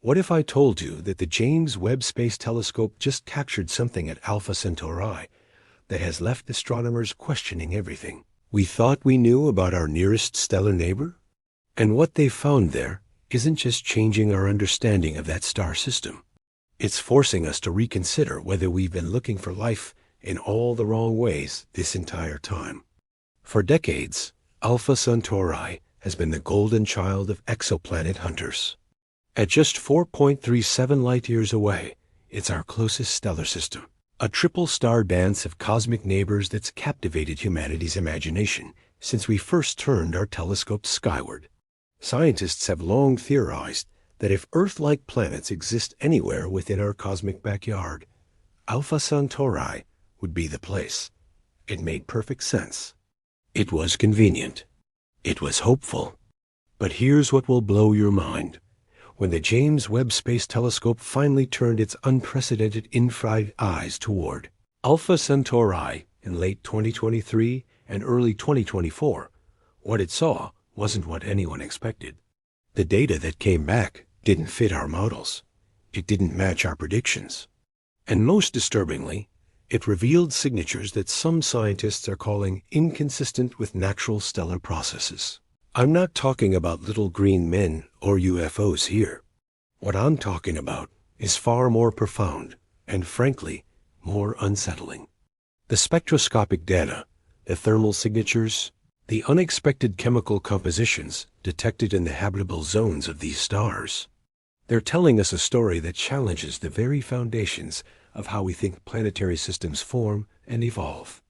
What if I told you that the James Webb Space Telescope just captured something at Alpha Centauri that has left astronomers questioning everything we thought we knew about our nearest stellar neighbor? And what they found there isn't just changing our understanding of that star system. It's forcing us to reconsider whether we've been looking for life in all the wrong ways this entire time. For decades, Alpha Centauri has been the golden child of exoplanet hunters. At just 4.37 light-years away, it's our closest stellar system, a triple-star dance of cosmic neighbors that's captivated humanity's imagination since we first turned our telescopes skyward. Scientists have long theorized that if Earth-like planets exist anywhere within our cosmic backyard, Alpha Centauri would be the place. It made perfect sense. It was convenient. It was hopeful. But here's what will blow your mind. When the James Webb Space Telescope finally turned its unprecedented infrared eyes toward Alpha Centauri in late 2023 and early 2024, what it saw wasn't what anyone expected. The data that came back didn't fit our models. It didn't match our predictions. And most disturbingly, it revealed signatures that some scientists are calling inconsistent with natural stellar processes. I'm not talking about little green men or UFOs here. What I'm talking about is far more profound and, frankly, more unsettling. The spectroscopic data, the thermal signatures, the unexpected chemical compositions detected in the habitable zones of these stars. They're telling us a story that challenges the very foundations of how we think planetary systems form and evolve.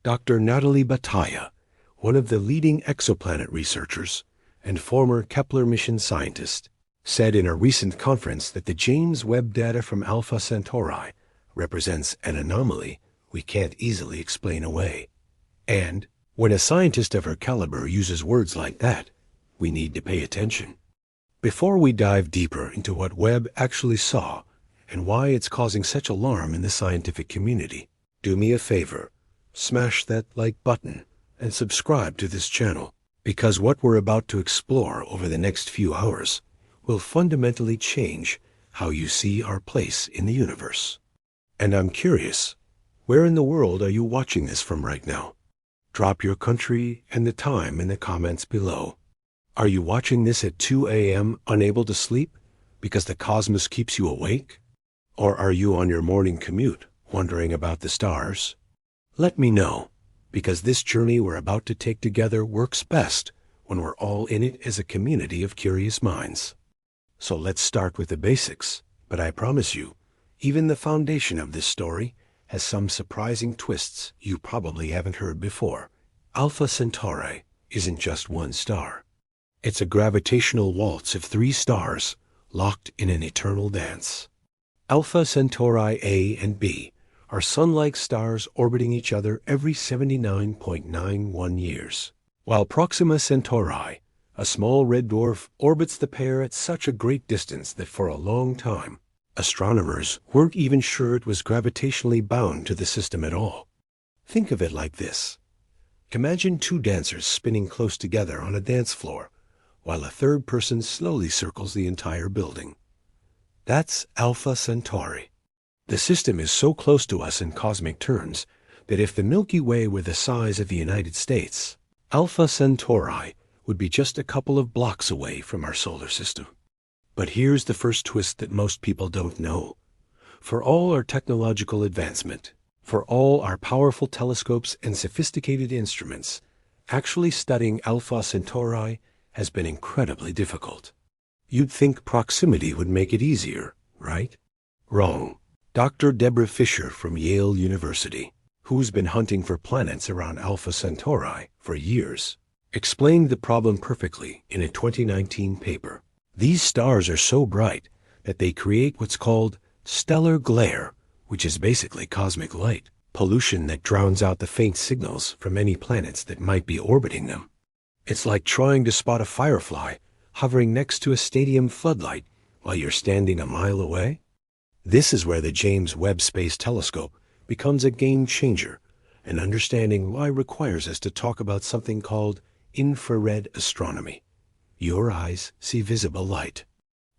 Dr. Natalie Bataya, one of the leading exoplanet researchers and former Kepler mission scientist, said in a recent conference that the James Webb data from Alpha Centauri represents an anomaly we can't easily explain away. And when a scientist of her caliber uses words like that, we need to pay attention. Before we dive deeper into what Webb actually saw and why it's causing such alarm in the scientific community, do me a favor, smash that like button and subscribe to this channel, because what we're about to explore over the next few hours will fundamentally change how you see our place in the universe. And I'm curious, where in the world are you watching this from right now? Drop your country and the time in the comments below. Are you watching this at 2 a.m. unable to sleep because the cosmos keeps you awake? Or are you on your morning commute wondering about the stars? Let me know, because this journey we're about to take together works best when we're all in it as a community of curious minds. So let's start with the basics, but I promise you, even the foundation of this story has some surprising twists you probably haven't heard before. Alpha Centauri isn't just one star. It's a gravitational waltz of 3 stars locked in an eternal dance. Alpha Centauri A and B are sun-like stars orbiting each other every 79.91 years, while Proxima Centauri, a small red dwarf, orbits the pair at such a great distance that for a long time, astronomers weren't even sure it was gravitationally bound to the system at all. Think of it like this. Imagine 2 dancers spinning close together on a dance floor, while a third person slowly circles the entire building. That's Alpha Centauri. The system is so close to us in cosmic terms that if the Milky Way were the size of the United States, Alpha Centauri would be just a couple of blocks away from our solar system. But here's the first twist that most people don't know. For all our technological advancement, for all our powerful telescopes and sophisticated instruments, actually studying Alpha Centauri has been incredibly difficult. You'd think proximity would make it easier, right? Wrong. Dr. Deborah Fisher from Yale University, who's been hunting for planets around Alpha Centauri for years, explained the problem perfectly in a 2019 paper. These stars are so bright that they create what's called stellar glare, which is basically cosmic light, pollution that drowns out the faint signals from any planets that might be orbiting them. It's like trying to spot a firefly hovering next to a stadium floodlight while you're standing a mile away. This is where the James Webb Space Telescope becomes a game changer, and understanding why requires us to talk about something called infrared astronomy. Your eyes see visible light.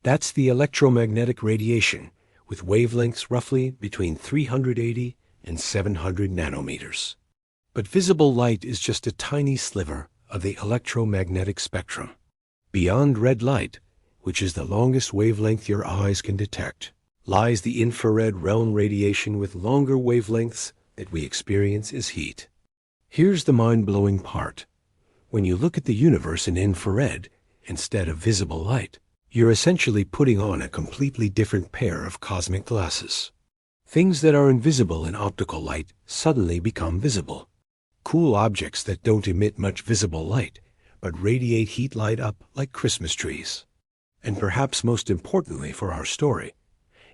That's the electromagnetic radiation, with wavelengths roughly between 380 and 700 nanometers. But visible light is just a tiny sliver of the electromagnetic spectrum. Beyond red light, which is the longest wavelength your eyes can detect, lies the infrared realm radiation with longer wavelengths that we experience as heat. Here's the mind-blowing part. When you look at the universe in infrared instead of visible light, you're essentially putting on a completely different pair of cosmic glasses. Things that are invisible in optical light suddenly become visible. Cool objects that don't emit much visible light, but radiate heat light up like Christmas trees. And perhaps most importantly for our story,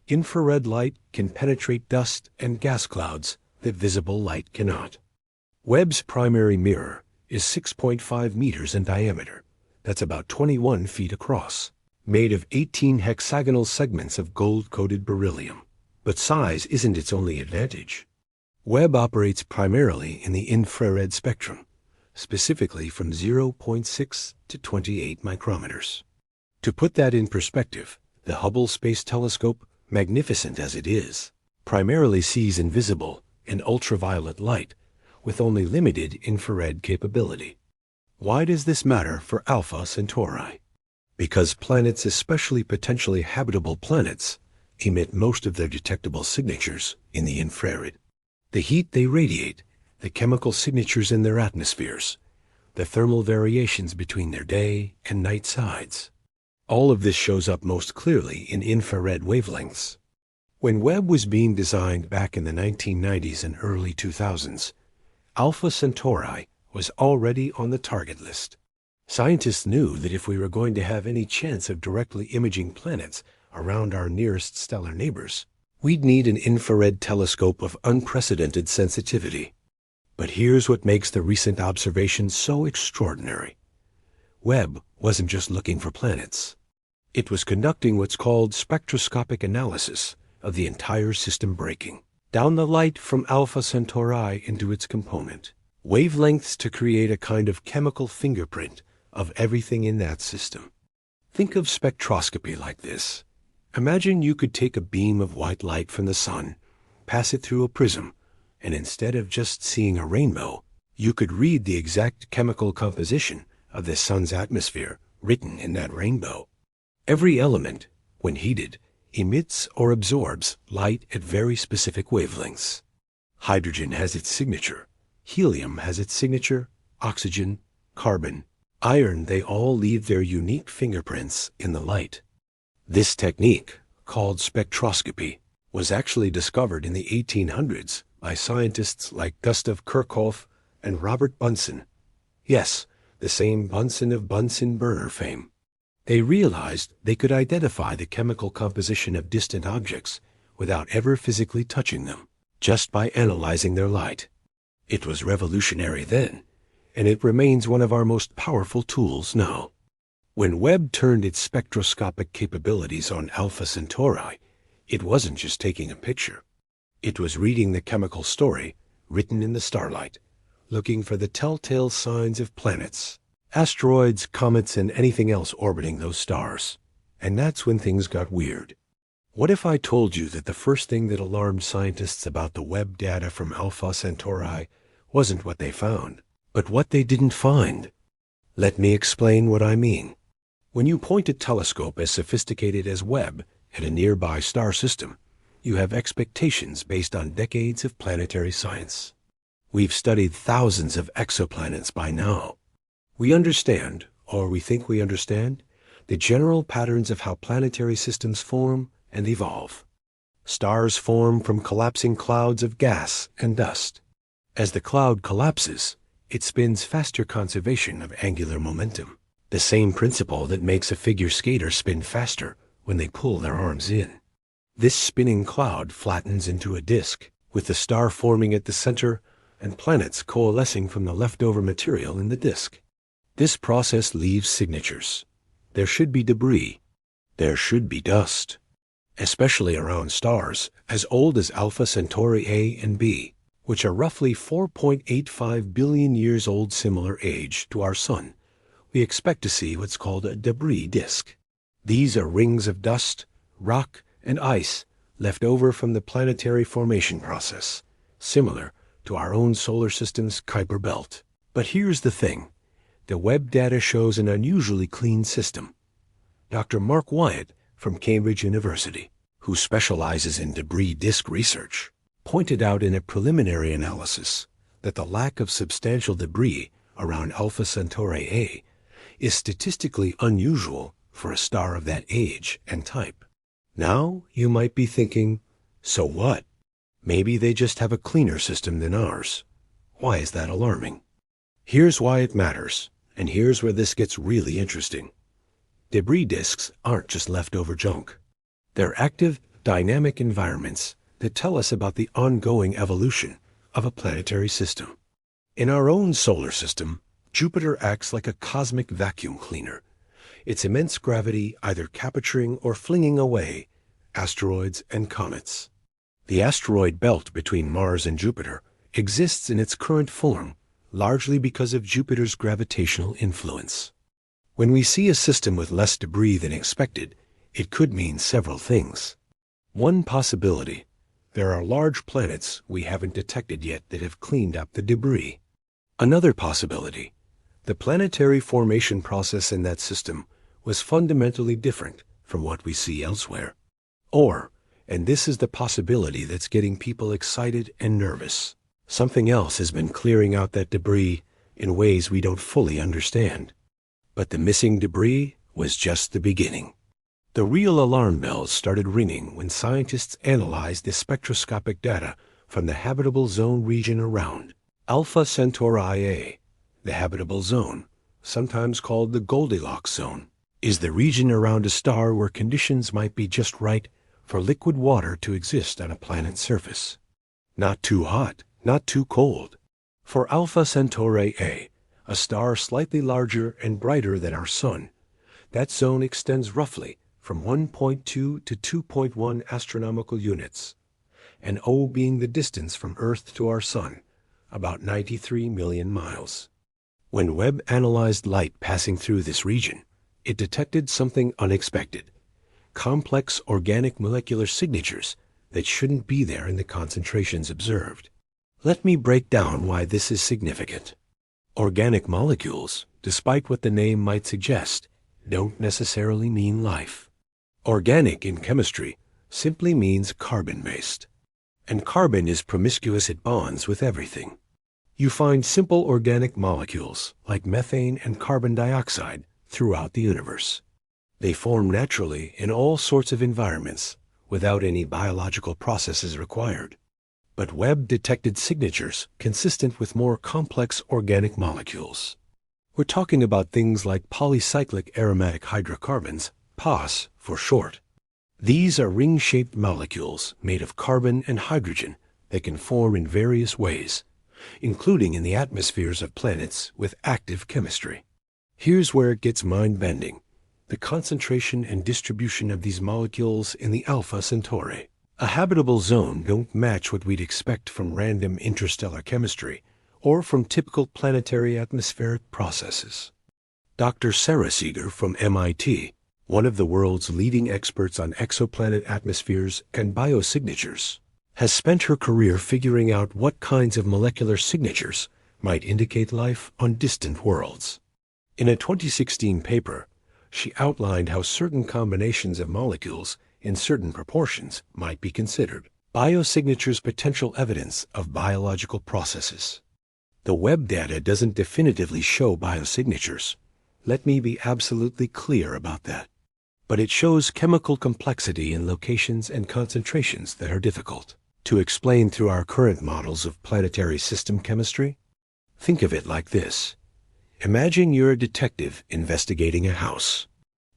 infrared light can penetrate dust and gas clouds that visible light cannot. Webb's primary mirror is 6.5 meters in diameter. That's about 21 feet across, made of 18 hexagonal segments of gold-coated beryllium. But size isn't its only advantage. Webb operates primarily in the infrared spectrum, specifically from 0.6 to 28 micrometers. To put that in perspective, the Hubble Space Telescope, magnificent as it is, primarily sees invisible and ultraviolet light with only limited infrared capability. Why does this matter for Alpha Centauri? Because planets, especially potentially habitable planets, emit most of their detectable signatures in the infrared. The heat they radiate, the chemical signatures in their atmospheres, the thermal variations between their day and night sides. All of this shows up most clearly in infrared wavelengths. When Webb was being designed back in the 1990s and early 2000s, Alpha Centauri was already on the target list. Scientists knew that if we were going to have any chance of directly imaging planets around our nearest stellar neighbors, we'd need an infrared telescope of unprecedented sensitivity. But here's what makes the recent observations so extraordinary. Webb wasn't just looking for planets. It was conducting what's called spectroscopic analysis of the entire system, breaking down the light from Alpha Centauri into its component wavelengths to create a kind of chemical fingerprint of everything in that system. Think of spectroscopy like this. Imagine you could take a beam of white light from the sun, pass it through a prism, and instead of just seeing a rainbow, you could read the exact chemical composition of the sun's atmosphere written in that rainbow. Every element, when heated, emits or absorbs light at very specific wavelengths. Hydrogen has its signature, helium has its signature, oxygen, carbon, iron, they all leave their unique fingerprints in the light. This technique, called spectroscopy, was actually discovered in the 1800s by scientists like Gustav Kirchhoff and Robert Bunsen. Yes, the same Bunsen of Bunsen burner fame. They realized they could identify the chemical composition of distant objects without ever physically touching them, just by analyzing their light. It was revolutionary then, and it remains one of our most powerful tools now. When Webb turned its spectroscopic capabilities on Alpha Centauri, it wasn't just taking a picture. It was reading the chemical story written in the starlight, looking for the telltale signs of planets, asteroids, comets, and anything else orbiting those stars. And that's when things got weird. What if I told you that the first thing that alarmed scientists about the Webb data from Alpha Centauri wasn't what they found, but what they didn't find? Let me explain what I mean. When you point a telescope as sophisticated as Webb at a nearby star system, you have expectations based on decades of planetary science. We've studied thousands of exoplanets by now. We understand, or we think we understand, the general patterns of how planetary systems form and evolve. Stars form from collapsing clouds of gas and dust. As the cloud collapses, it spins faster conservation of angular momentum, the same principle that makes a figure skater spin faster when they pull their arms in. This spinning cloud flattens into a disk, with the star forming at the center and planets coalescing from the leftover material in the disk. This process leaves signatures. There should be debris. There should be dust, especially around stars as old as Alpha Centauri A and B, which are roughly 4.85 billion years old, similar age to our Sun. We expect to see what's called a debris disk. These are rings of dust, rock, and ice left over from the planetary formation process, similar to our own solar system's Kuiper belt. But here's the thing. The Webb data shows an unusually clean system. Dr. Mark Wyatt from Cambridge University, who specializes in debris disk research, pointed out in a preliminary analysis that the lack of substantial debris around Alpha Centauri A is statistically unusual for a star of that age and type. Now you might be thinking, so what? Maybe they just have a cleaner system than ours. Why is that alarming? Here's why it matters, and here's where this gets really interesting. Debris disks aren't just leftover junk. They're active, dynamic environments that tell us about the ongoing evolution of a planetary system. In our own solar system, Jupiter acts like a cosmic vacuum cleaner, its immense gravity either capturing or flinging away asteroids and comets. The asteroid belt between Mars and Jupiter exists in its current form largely because of Jupiter's gravitational influence. When we see a system with less debris than expected, it could mean several things. One possibility: there are large planets we haven't detected yet that have cleaned up the debris. Another possibility: the planetary formation process in that system was fundamentally different from what we see elsewhere. Or, and this is the possibility that's getting people excited and nervous, something else has been clearing out that debris in ways we don't fully understand. But the missing debris was just the beginning. The real alarm bells started ringing when scientists analyzed the spectroscopic data from the habitable zone region around Alpha Centauri A. The habitable zone, sometimes called the Goldilocks zone, is the region around a star where conditions might be just right for liquid water to exist on a planet's surface. Not too hot, not too cold. For Alpha Centauri A, a star slightly larger and brighter than our Sun, that zone extends roughly from 1.2 to 2.1 astronomical units, and O being the distance from Earth to our Sun, about 93 million miles. When Webb analyzed light passing through this region, it detected something unexpected: complex organic molecular signatures that shouldn't be there in the concentrations observed. Let me break down why this is significant. Organic molecules, despite what the name might suggest, don't necessarily mean life. Organic in chemistry simply means carbon-based. And carbon is promiscuous at bonds with everything. You find simple organic molecules like methane and carbon dioxide throughout the universe. They form naturally in all sorts of environments without any biological processes required. But Webb detected signatures consistent with more complex organic molecules. We're talking about things like polycyclic aromatic hydrocarbons, PAS for short. These are ring-shaped molecules made of carbon and hydrogen that can form in various ways, including in the atmospheres of planets with active chemistry. Here's where it gets mind-bending: the concentration and distribution of these molecules in the Alpha Centauri. A habitable zone don't match what we'd expect from random interstellar chemistry or from typical planetary atmospheric processes. Dr. Sarah Seeger from MIT, one of the world's leading experts on exoplanet atmospheres and biosignatures, has spent her career figuring out what kinds of molecular signatures might indicate life on distant worlds. In a 2016 paper, she outlined how certain combinations of molecules in certain proportions might be considered biosignatures, potential evidence of biological processes. The Webb data doesn't definitively show biosignatures. Let me be absolutely clear about that. But it shows chemical complexity in locations and concentrations that are difficult to explain through our current models of planetary system chemistry. Think of it like this. Imagine you're a detective investigating a house.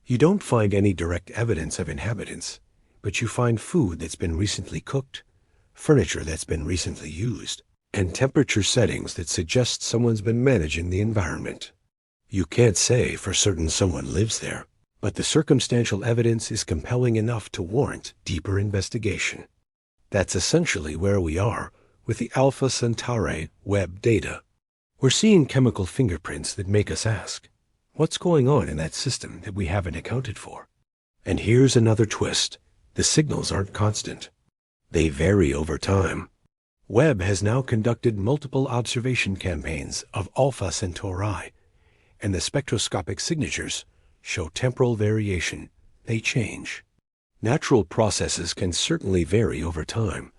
You don't find any direct evidence of inhabitants, but you find food that's been recently cooked, furniture that's been recently used, and temperature settings that suggest someone's been managing the environment. You can't say for certain someone lives there, but the circumstantial evidence is compelling enough to warrant deeper investigation. That's essentially where we are with the Alpha Centauri Webb data. We're seeing chemical fingerprints that make us ask, what's going on in that system that we haven't accounted for? And here's another twist. The signals aren't constant. They vary over time. Webb has now conducted multiple observation campaigns of Alpha Centauri, and the spectroscopic signatures show temporal variation. They change. Natural processes can certainly vary over time,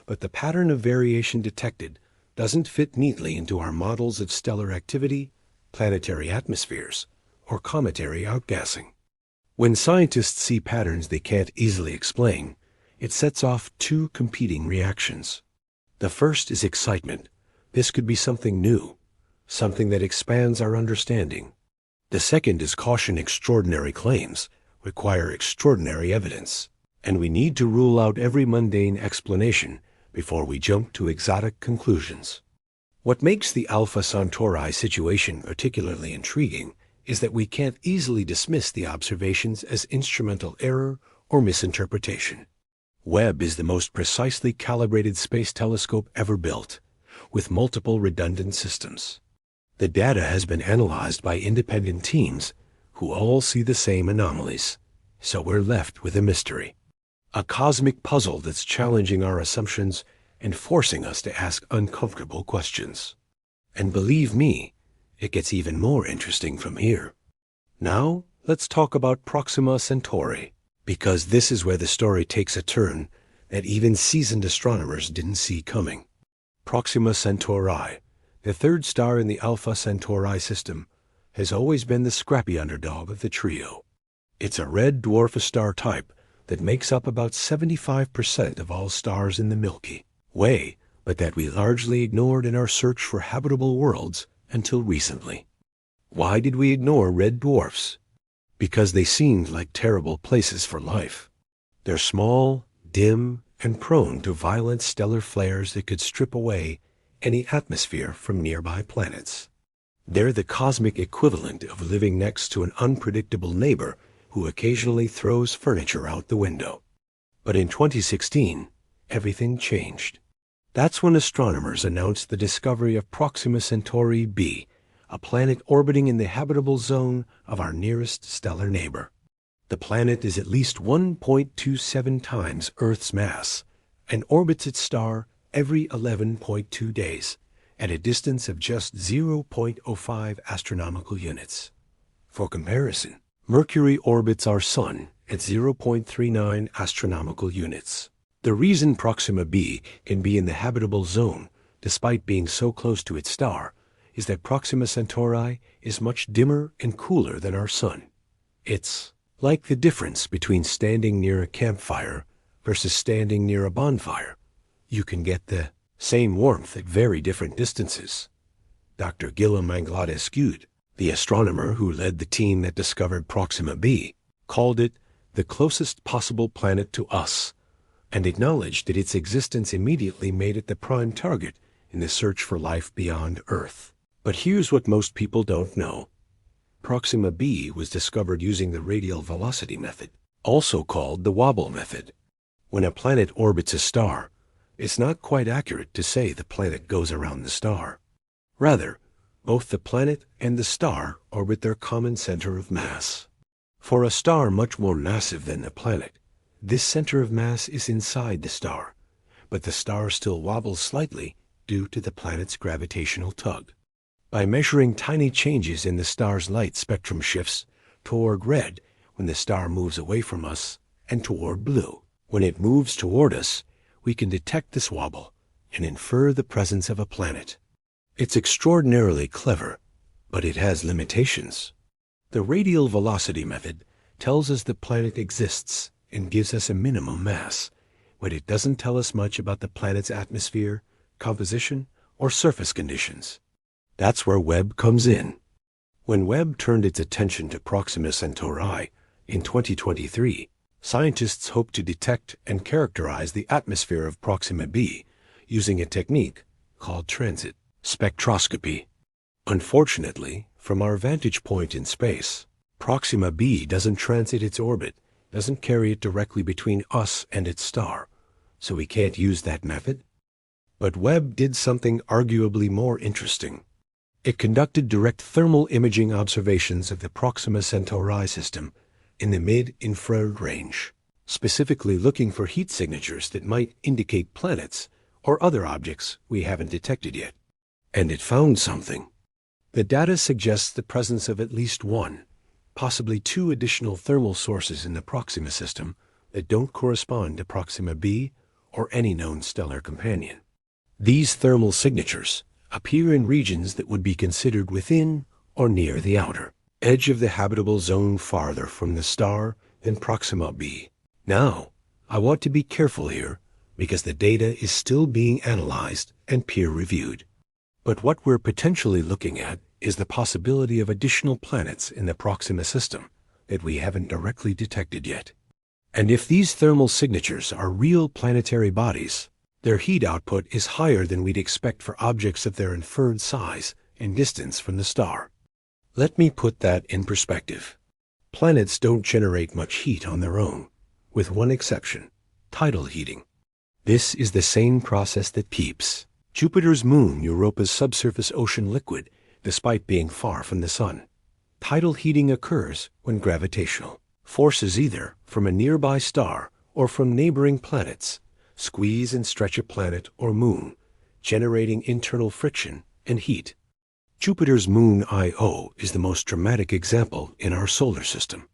but the pattern of variation detected doesn't fit neatly into our models of stellar activity, planetary atmospheres, or cometary outgassing. When scientists see patterns they can't easily explain, it sets off two competing reactions. The first is excitement. This could be something new, something that expands our understanding. The second is caution. Extraordinary claims require extraordinary evidence, and we need to rule out every mundane explanation before we jump to exotic conclusions. What makes the Alpha Centauri situation particularly intriguing is that we can't easily dismiss the observations as instrumental error or misinterpretation. Webb is the most precisely calibrated space telescope ever built, with multiple redundant systems. The data has been analyzed by independent teams who all see the same anomalies, so we're left with a mystery. A cosmic puzzle that's challenging our assumptions and forcing us to ask uncomfortable questions. And believe me, it gets even more interesting from here. Now, let's talk about Proxima Centauri, because this is where the story takes a turn that even seasoned astronomers didn't see coming. Proxima Centauri, the third star in the Alpha Centauri system, has always been the scrappy underdog of the trio. It's a red dwarf star type that makes up about 75% of all stars in the Milky Way, but that we largely ignored in our search for habitable worlds until recently. Why did we ignore red dwarfs? Because they seemed like terrible places for life. They're small, dim, and prone to violent stellar flares that could strip away any atmosphere from nearby planets. They're the cosmic equivalent of living next to an unpredictable neighbor who occasionally throws furniture out the window. But in 2016, everything changed. That's when astronomers announced the discovery of Proxima Centauri b, a planet orbiting in the habitable zone of our nearest stellar neighbor. The planet is at least 1.27 times Earth's mass and orbits its star every 11.2 days at a distance of just 0.05 astronomical units. For comparison, Mercury orbits our Sun at 0.39 astronomical units. The reason Proxima b can be in the habitable zone, despite being so close to its star, is that Proxima Centauri is much dimmer and cooler than our Sun. It's like the difference between standing near a campfire versus standing near a bonfire. You can get the same warmth at very different distances. Dr. Guillaume Anglade-Escude, the astronomer who led the team that discovered Proxima b, called it the closest possible planet to us, and acknowledged that its existence immediately made it the prime target in the search for life beyond Earth. But here's what most people don't know. Proxima b was discovered using the radial velocity method, also called the wobble method. When a planet orbits a star, it's not quite accurate to say the planet goes around the star. Rather, both the planet and the star orbit their common center of mass. For a star much more massive than the planet, this center of mass is inside the star, but the star still wobbles slightly due to the planet's gravitational tug. By measuring tiny changes in the star's light spectrum shifts toward red when the star moves away from us and toward blue when it moves toward us, we can detect this wobble and infer the presence of a planet. It's extraordinarily clever, but it has limitations. The radial velocity method tells us the planet exists and gives us a minimum mass, but it doesn't tell us much about the planet's atmosphere, composition, or surface conditions. That's where Webb comes in. When Webb turned its attention to Proxima Centauri in 2023, scientists hoped to detect and characterize the atmosphere of Proxima b using a technique called transit spectroscopy. Unfortunately, from our vantage point in space, Proxima b doesn't transit its orbit, doesn't carry it directly between us and its star, so we can't use that method. But Webb did something arguably more interesting. It conducted direct thermal imaging observations of the Proxima Centauri system in the mid-infrared range, specifically looking for heat signatures that might indicate planets or other objects we haven't detected yet. And it found something. The data suggests the presence of at least one, possibly two additional thermal sources in the Proxima system that don't correspond to Proxima b or any known stellar companion. These thermal signatures appear in regions that would be considered within or near the outer edge of the habitable zone farther from the star than Proxima b. Now, I want to be careful here because the data is still being analyzed and peer-reviewed. But what we're potentially looking at is the possibility of additional planets in the Proxima system that we haven't directly detected yet. And if these thermal signatures are real planetary bodies, their heat output is higher than we'd expect for objects of their inferred size and distance from the star. Let me put that in perspective. Planets don't generate much heat on their own, with one exception, tidal heating. This is the same process that keeps Jupiter's moon Europa's subsurface ocean liquid, despite being far from the sun. Tidal heating occurs when gravitational forces either from a nearby star or from neighboring planets squeeze and stretch a planet or moon, generating internal friction and heat. Jupiter's moon Io is the most dramatic example in our solar system.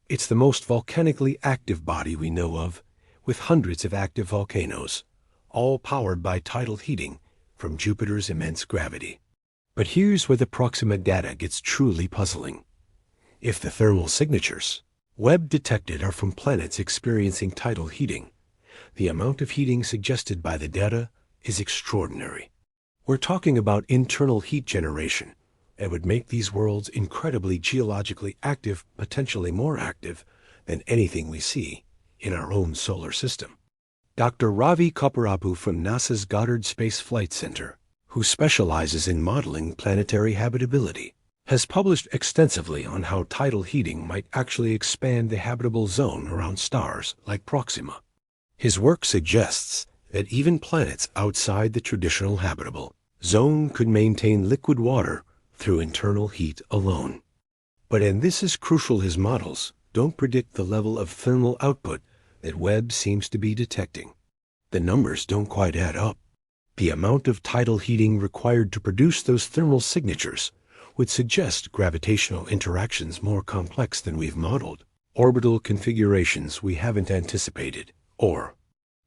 It's the most volcanically active body we know of, with hundreds of active volcanoes, all powered by tidal heating from Jupiter's immense gravity. But here's where the Proxima data gets truly puzzling. If the thermal signatures Webb detected are from planets experiencing tidal heating, the amount of heating suggested by the data is extraordinary. We're talking about internal heat generation that would make these worlds incredibly geologically active, potentially more active than anything we see in our own solar system. Dr. Ravi Kopparapu from NASA's Goddard Space Flight Center, who specializes in modeling planetary habitability, has published extensively on how tidal heating might actually expand the habitable zone around stars like Proxima. His work suggests that even planets outside the traditional habitable zone could maintain liquid water through internal heat alone. But, and this is crucial, his models don't predict the level of thermal output that Webb seems to be detecting. The numbers don't quite add up. The amount of tidal heating required to produce those thermal signatures would suggest gravitational interactions more complex than we've modeled, orbital configurations we haven't anticipated, or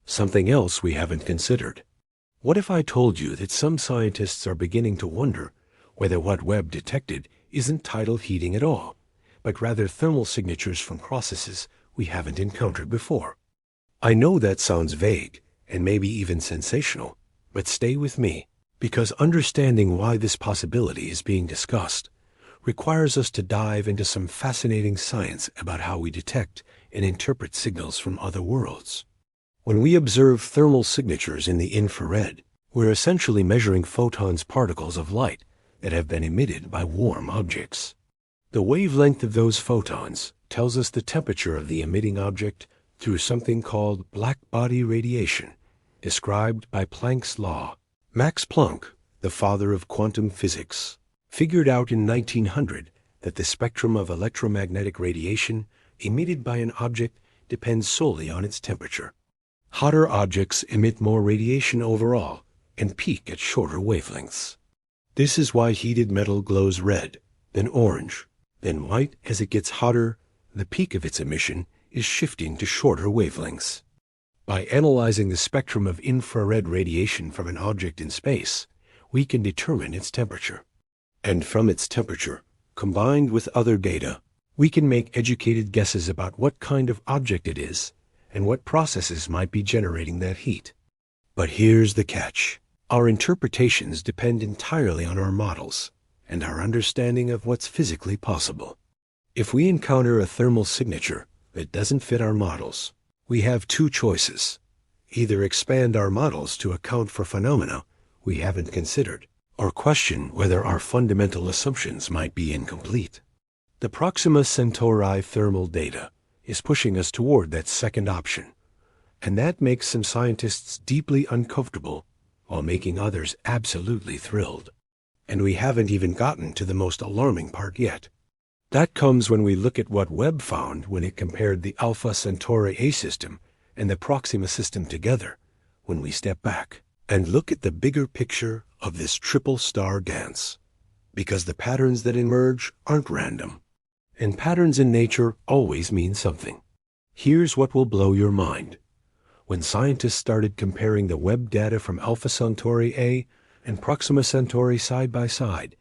something else we haven't considered. What if I told you that some scientists are beginning to wonder whether what Webb detected isn't tidal heating at all, but rather thermal signatures from processes we haven't encountered before? I know that sounds vague and maybe even sensational, but stay with me, because understanding why this possibility is being discussed requires us to dive into some fascinating science about how we detect and interpret signals from other worlds. When we observe thermal signatures in the infrared, we're essentially measuring photons, particles of light that have been emitted by warm objects. The wavelength of those photons tells us the temperature of the emitting object through something called black-body radiation, described by Planck's law. Max Planck, the father of quantum physics, figured out in 1900 that the spectrum of electromagnetic radiation emitted by an object depends solely on its temperature. Hotter objects emit more radiation overall and peak at shorter wavelengths. This is why heated metal glows red, then orange, then white. As it gets hotter, the peak of its emission is shifting to shorter wavelengths. By analyzing the spectrum of infrared radiation from an object in space, we can determine its temperature. And from its temperature, combined with other data, we can make educated guesses about what kind of object it is and what processes might be generating that heat. But here's the catch. Our interpretations depend entirely on our models and our understanding of what's physically possible. If we encounter a thermal signature that doesn't fit our models, we have two choices: either expand our models to account for phenomena we haven't considered, or question whether our fundamental assumptions might be incomplete. The Proxima Centauri thermal data is pushing us toward that second option, and that makes some scientists deeply uncomfortable while making others absolutely thrilled. And we haven't even gotten to the most alarming part yet. That comes when we look at what Webb found when it compared the Alpha Centauri A system and the Proxima system together, when we step back and look at the bigger picture of this triple star dance. Because the patterns that emerge aren't random. And patterns in nature always mean something. Here's what will blow your mind. When scientists started comparing the Webb data from Alpha Centauri A and Proxima Centauri side by side,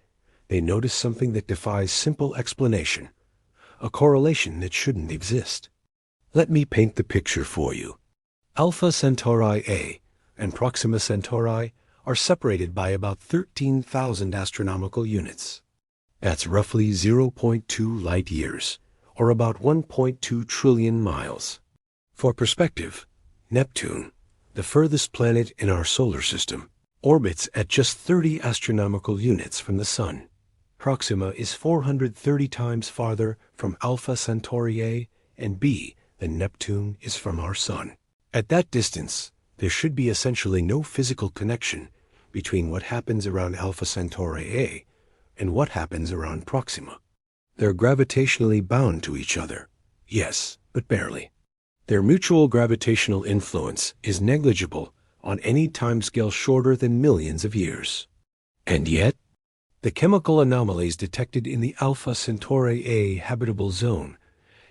they noticed something that defies simple explanation, a correlation that shouldn't exist. Let me paint the picture for you. Alpha Centauri A and Proxima Centauri are separated by about 13,000 astronomical units. That's roughly 0.2 light years, or about 1.2 trillion miles. For perspective, Neptune, the furthest planet in our solar system, orbits at just 30 astronomical units from the Sun. Proxima is 430 times farther from Alpha Centauri A and B than Neptune is from our Sun. At that distance, there should be essentially no physical connection between what happens around Alpha Centauri A and what happens around Proxima. They're gravitationally bound to each other, yes, but barely. Their mutual gravitational influence is negligible on any timescale shorter than millions of years. And yet, the chemical anomalies detected in the Alpha Centauri A habitable zone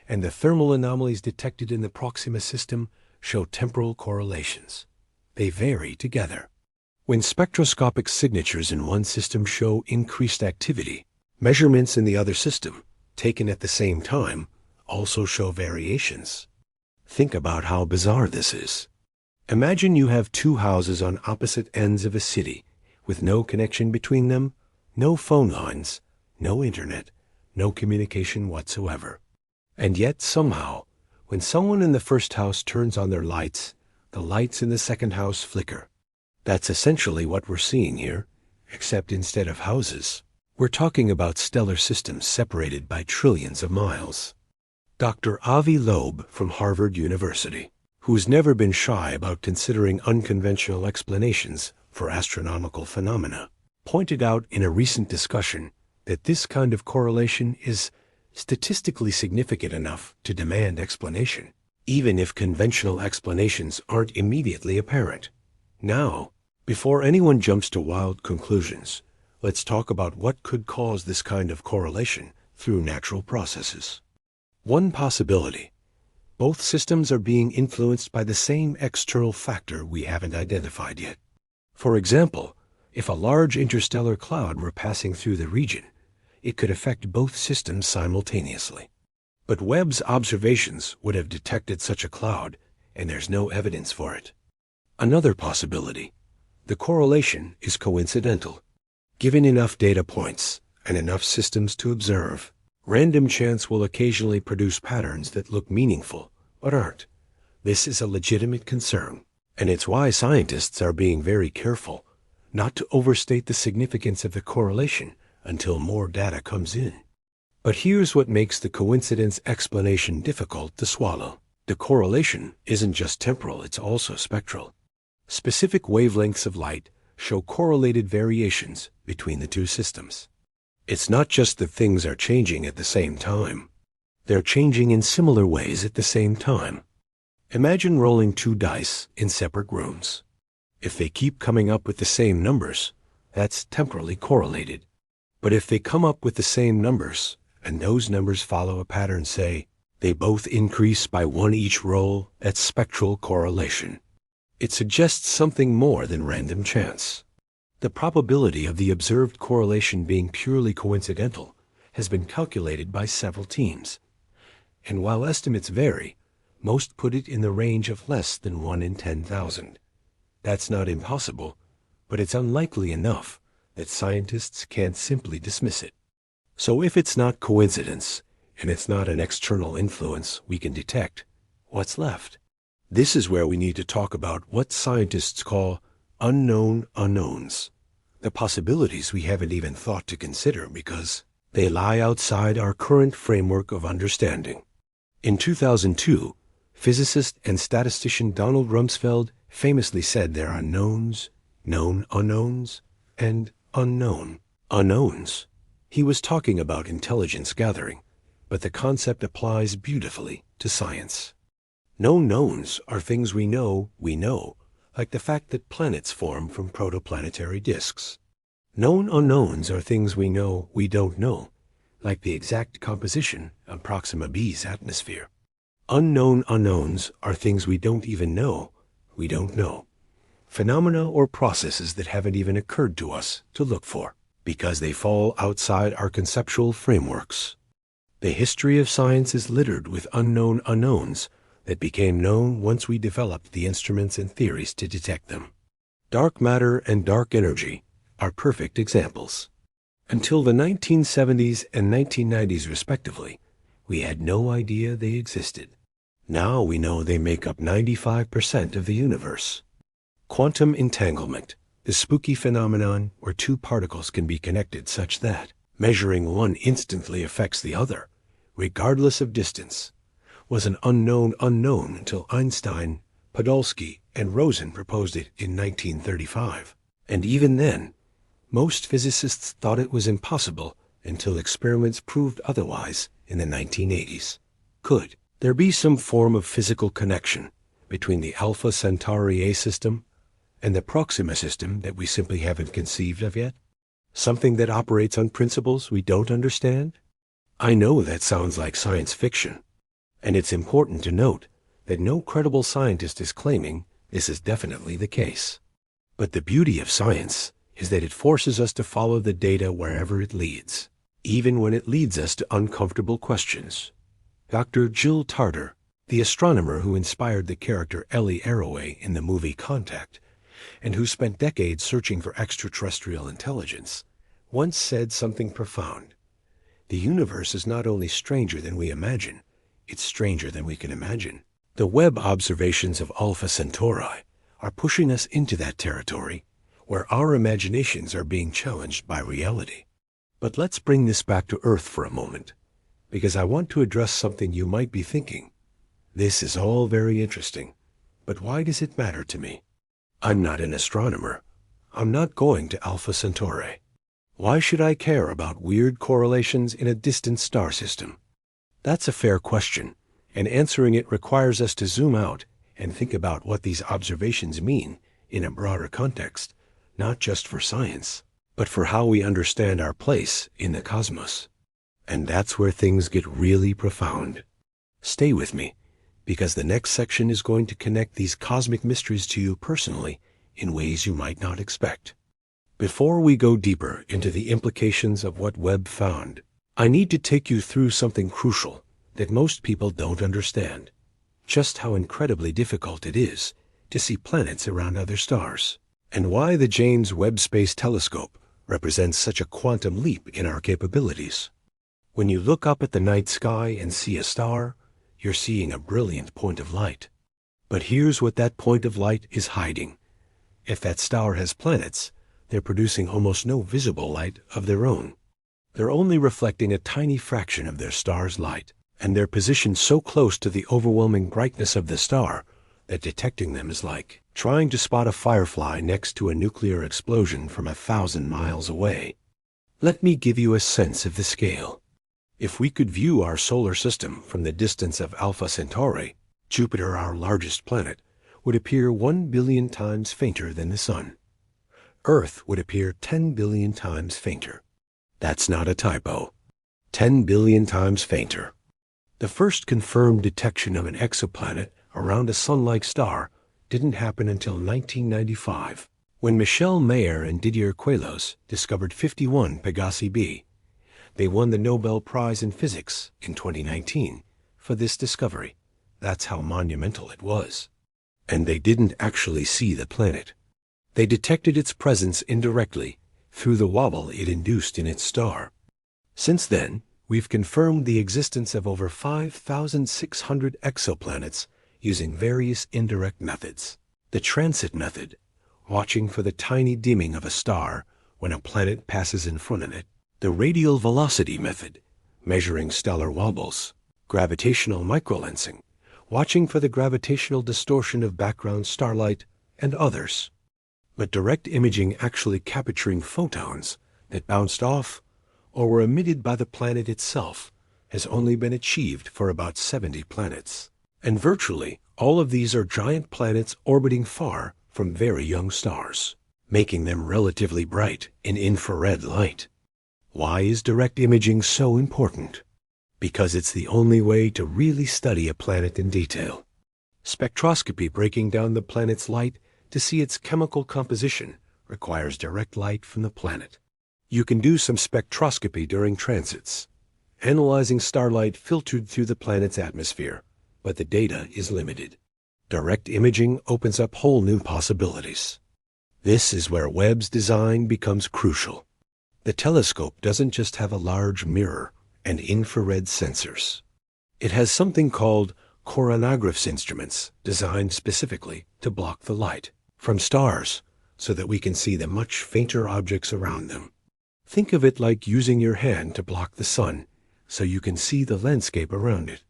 and the thermal anomalies detected in the Proxima system show temporal correlations. They vary together. When spectroscopic signatures in one system show increased activity, measurements in the other system, taken at the same time, also show variations. Think about how bizarre this is. Imagine you have two houses on opposite ends of a city, with no connection between them, no phone lines, no internet, no communication whatsoever. And yet somehow, when someone in the first house turns on their lights, the lights in the second house flicker. That's essentially what we're seeing here, except instead of houses, we're talking about stellar systems separated by trillions of miles. Dr. Avi Loeb from Harvard University, who's never been shy about considering unconventional explanations for astronomical phenomena, pointed out in a recent discussion that this kind of correlation is statistically significant enough to demand explanation, even if conventional explanations aren't immediately apparent. Now, before anyone jumps to wild conclusions, let's talk about what could cause this kind of correlation through natural processes. One possibility: both systems are being influenced by the same external factor we haven't identified yet. For example, if a large interstellar cloud were passing through the region, it could affect both systems simultaneously. But Webb's observations would have detected such a cloud, and there's no evidence for it. Another possibility: the correlation is coincidental. Given enough data points and enough systems to observe, random chance will occasionally produce patterns that look meaningful, but aren't. This is a legitimate concern, and it's why scientists are being very careful not to overstate the significance of the correlation until more data comes in. But here's what makes the coincidence explanation difficult to swallow. The correlation isn't just temporal, it's also spectral. Specific wavelengths of light show correlated variations between the two systems. It's not just that things are changing at the same time. They're changing in similar ways at the same time. Imagine rolling two dice in separate rooms. If they keep coming up with the same numbers, that's temporally correlated. But if they come up with the same numbers, and those numbers follow a pattern, say, they both increase by one each roll, that's spectral correlation. It suggests something more than random chance. The probability of the observed correlation being purely coincidental has been calculated by several teams. And while estimates vary, most put it in the range of less than 1 in 10,000. That's not impossible, but it's unlikely enough that scientists can't simply dismiss it. So if it's not coincidence, and it's not an external influence we can detect, what's left? This is where we need to talk about what scientists call unknown unknowns, the possibilities we haven't even thought to consider because they lie outside our current framework of understanding. In 2002, physicist and statistician Donald Rumsfeld famously said there are knowns, known unknowns, and unknown unknowns. He was talking about intelligence gathering, but the concept applies beautifully to science. Known knowns are things we know, like the fact that planets form from protoplanetary disks. Known unknowns are things we know we don't know, like the exact composition of Proxima B's atmosphere. Unknown unknowns are things we don't even know we don't know. Phenomena or processes that haven't even occurred to us to look for, because they fall outside our conceptual frameworks. The history of science is littered with unknown unknowns that became known once we developed the instruments and theories to detect them. Dark matter and dark energy are perfect examples. Until the 1970s and 1990s respectively, we had no idea they existed. Now we know they make up 95% of the universe. Quantum entanglement, the spooky phenomenon where two particles can be connected such that measuring one instantly affects the other, regardless of distance, was an unknown unknown until Einstein, Podolsky, and Rosen proposed it in 1935. And even then, most physicists thought it was impossible until experiments proved otherwise in the 1980s. Could there be some form of physical connection between the Alpha Centauri A system and the Proxima system that we simply haven't conceived of yet? Something that operates on principles we don't understand? I know that sounds like science fiction, and it's important to note that no credible scientist is claiming this is definitely the case. But the beauty of science is that it forces us to follow the data wherever it leads, even when it leads us to uncomfortable questions. Dr. Jill Tarter, the astronomer who inspired the character Ellie Arroway in the movie Contact, and who spent decades searching for extraterrestrial intelligence, once said something profound. The universe is not only stranger than we imagine, it's stranger than we can imagine. The Webb observations of Alpha Centauri are pushing us into that territory where our imaginations are being challenged by reality. But let's bring this back to Earth for a moment, because I want to address something you might be thinking. This is all very interesting, but why does it matter to me? I'm not an astronomer. I'm not going to Alpha Centauri. Why should I care about weird correlations in a distant star system? That's a fair question, and answering it requires us to zoom out and think about what these observations mean in a broader context, not just for science, but for how we understand our place in the cosmos. And that's where things get really profound. Stay with me, because the next section is going to connect these cosmic mysteries to you personally in ways you might not expect. Before we go deeper into the implications of what Webb found, I need to take you through something crucial that most people don't understand: just how incredibly difficult it is to see planets around other stars, and why the James Webb Space Telescope represents such a quantum leap in our capabilities. When you look up at the night sky and see a star, you're seeing a brilliant point of light. But here's what that point of light is hiding. If that star has planets, they're producing almost no visible light of their own. They're only reflecting a tiny fraction of their star's light, and they're positioned so close to the overwhelming brightness of the star that detecting them is like trying to spot a firefly next to a nuclear explosion from 1,000 miles away. Let me give you a sense of the scale. If we could view our solar system from the distance of Alpha Centauri, Jupiter, our largest planet, would appear 1 billion times fainter than the Sun. Earth would appear 10 billion times fainter. That's not a typo. 10 billion times fainter. The first confirmed detection of an exoplanet around a Sun-like star didn't happen until 1995, when Michel Mayor and Didier Queloz discovered 51 Pegasi b. They won the Nobel Prize in Physics in 2019 for this discovery. That's how monumental it was. And they didn't actually see the planet. They detected its presence indirectly through the wobble it induced in its star. Since then, we've confirmed the existence of over 5,600 exoplanets using various indirect methods. The transit method, watching for the tiny dimming of a star when a planet passes in front of it. The radial velocity method, measuring stellar wobbles. Gravitational microlensing, watching for the gravitational distortion of background starlight, and others. But direct imaging actually capturing photons that bounced off or were emitted by the planet itself has only been achieved for about 70 planets. And virtually all of these are giant planets orbiting far from very young stars, making them relatively bright in infrared light. Why is direct imaging so important? Because it's the only way to really study a planet in detail. Spectroscopy, breaking down the planet's light to see its chemical composition, requires direct light from the planet. You can do some spectroscopy during transits, analyzing starlight filtered through the planet's atmosphere, but the data is limited. Direct imaging opens up whole new possibilities. This is where Webb's design becomes crucial. The telescope doesn't just have a large mirror and infrared sensors. It has something called coronagraphs instruments designed specifically to block the light from stars so that we can see the much fainter objects around them. Think of it like using your hand to block the sun so you can see the landscape around it.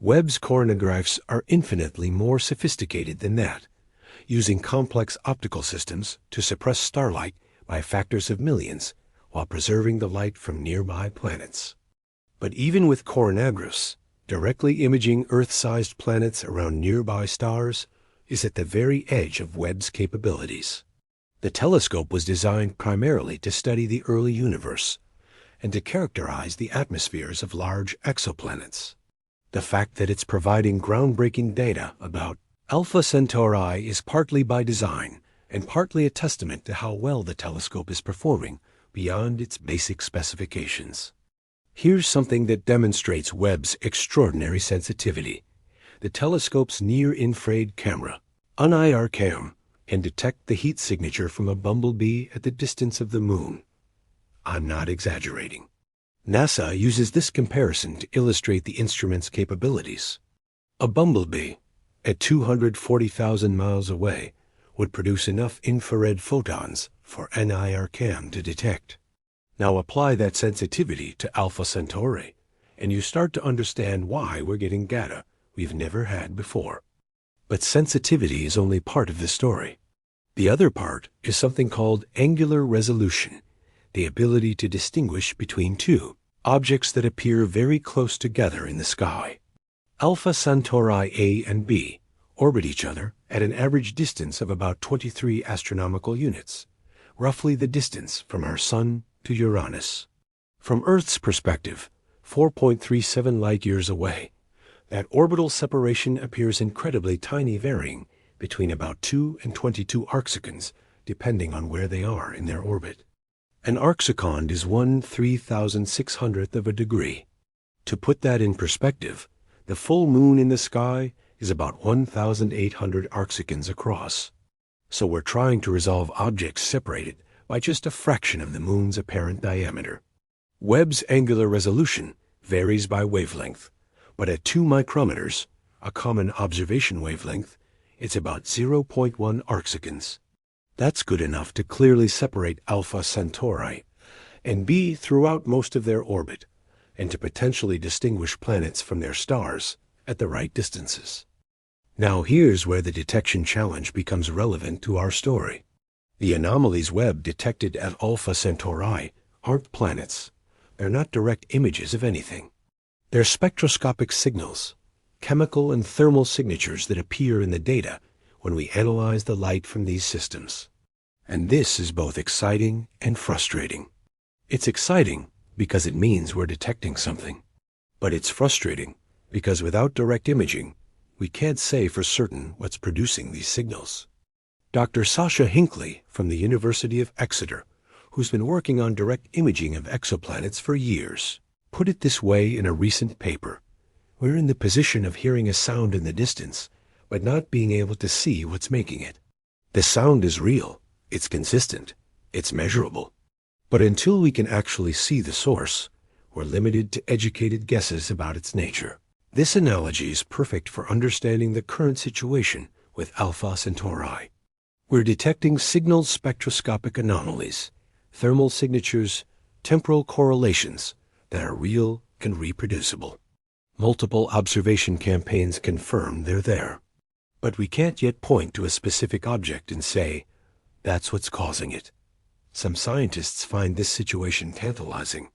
Webb's coronagraphs are infinitely more sophisticated than that, using complex optical systems to suppress starlight by factors of millions while preserving the light from nearby planets. But even with coronagraphs, directly imaging Earth-sized planets around nearby stars is at the very edge of Webb's capabilities. The telescope was designed primarily to study the early universe and to characterize the atmospheres of large exoplanets. The fact that it's providing groundbreaking data about Alpha Centauri is partly by design and partly a testament to how well the telescope is performing beyond its basic specifications. Here's something that demonstrates Webb's extraordinary sensitivity. The telescope's near-infrared camera, an IR-CAM, can detect the heat signature from a bumblebee at the distance of the moon. I'm not exaggerating. NASA uses this comparison to illustrate the instrument's capabilities. A bumblebee, at 240,000 miles away, would produce enough infrared photons for an IR-CAM to detect. Now apply that sensitivity to Alpha Centauri, and you start to understand why we're getting data we've never had before. But sensitivity is only part of the story. The other part is something called angular resolution, the ability to distinguish between two objects that appear very close together in the sky. Alpha Centauri A and B orbit each other at an average distance of about 23 astronomical units, roughly the distance from our Sun to Uranus. From Earth's perspective, 4.37 light-years away, that orbital separation appears incredibly tiny, varying between about 2 and 22 arcseconds, depending on where they are in their orbit. An arcsecond is 1/3,600th of a degree. To put that in perspective, the full moon in the sky is about 1,800 arcseconds across. So we're trying to resolve objects separated by just a fraction of the moon's apparent diameter. Webb's angular resolution varies by wavelength, but at 2 micrometers, a common observation wavelength, it's about 0.1 arcseconds. That's good enough to clearly separate Alpha Centauri and B throughout most of their orbit, and to potentially distinguish planets from their stars at the right distances. Now here's where the detection challenge becomes relevant to our story. The anomalies Webb detected at Alpha Centauri aren't planets. They're not direct images of anything. They're spectroscopic signals, chemical and thermal signatures that appear in the data when we analyze the light from these systems. And this is both exciting and frustrating. It's exciting because it means we're detecting something. But it's frustrating because without direct imaging, we can't say for certain what's producing these signals. Dr. Sasha Hinckley from the University of Exeter, who's been working on direct imaging of exoplanets for years, put it this way in a recent paper. We're in the position of hearing a sound in the distance, but not being able to see what's making it. The sound is real, it's consistent, it's measurable. But until we can actually see the source, we're limited to educated guesses about its nature. This analogy is perfect for understanding the current situation with Alpha Centauri. We're detecting signal spectroscopic anomalies, thermal signatures, temporal correlations that are real and reproducible. Multiple observation campaigns confirm they're there. But we can't yet point to a specific object and say, that's what's causing it. Some scientists find this situation tantalizing.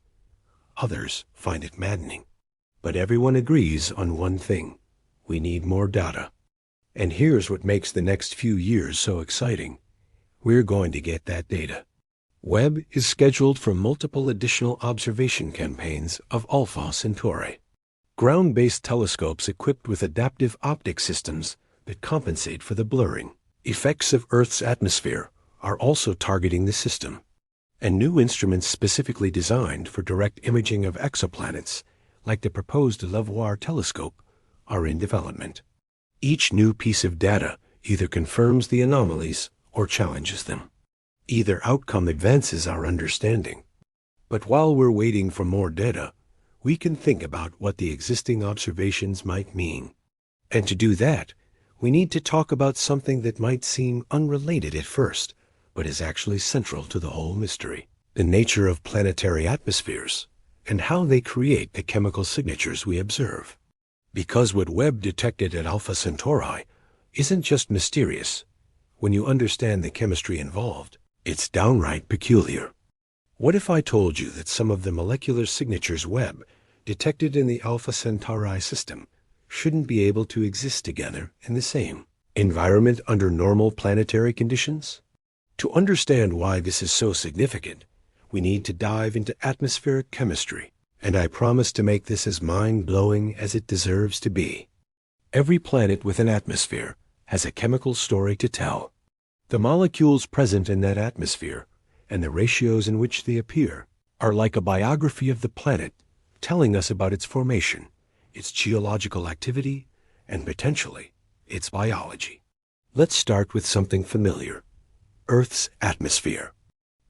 Others find it maddening. But everyone agrees on one thing. We need more data. And here's what makes the next few years so exciting. We're going to get that data. Webb is scheduled for multiple additional observation campaigns of Alpha Centauri. Ground-based telescopes equipped with adaptive optic systems that compensate for the blurring effects of Earth's atmosphere are also targeting the system. And new instruments specifically designed for direct imaging of exoplanets, like the proposed LaVoir telescope, are in development. Each new piece of data either confirms the anomalies or challenges them. Either outcome advances our understanding. But while we're waiting for more data, we can think about what the existing observations might mean. And to do that, we need to talk about something that might seem unrelated at first, but is actually central to the whole mystery: the nature of planetary atmospheres and how they create the chemical signatures we observe. Because what Webb detected at Alpha Centauri isn't just mysterious. When you understand the chemistry involved, it's downright peculiar. What if I told you that some of the molecular signatures Webb detected in the Alpha Centauri system shouldn't be able to exist together in the same environment under normal planetary conditions? To understand why this is so significant, we need to dive into atmospheric chemistry, and I promise to make this as mind-blowing as it deserves to be. Every planet with an atmosphere has a chemical story to tell. The molecules present in that atmosphere and the ratios in which they appear are like a biography of the planet, telling us about its formation, its geological activity, and potentially its biology. Let's start with something familiar: Earth's atmosphere.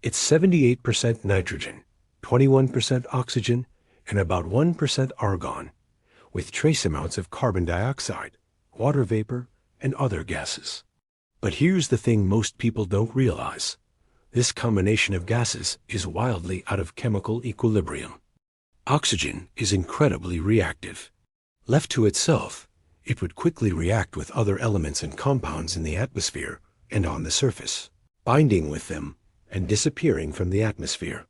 It's 78% nitrogen, 21% oxygen, and about 1% argon, with trace amounts of carbon dioxide, water vapor, and other gases. But here's the thing most people don't realize. This combination of gases is wildly out of chemical equilibrium. Oxygen is incredibly reactive. Left to itself, it would quickly react with other elements and compounds in the atmosphere and on the surface, binding with them and disappearing from the atmosphere.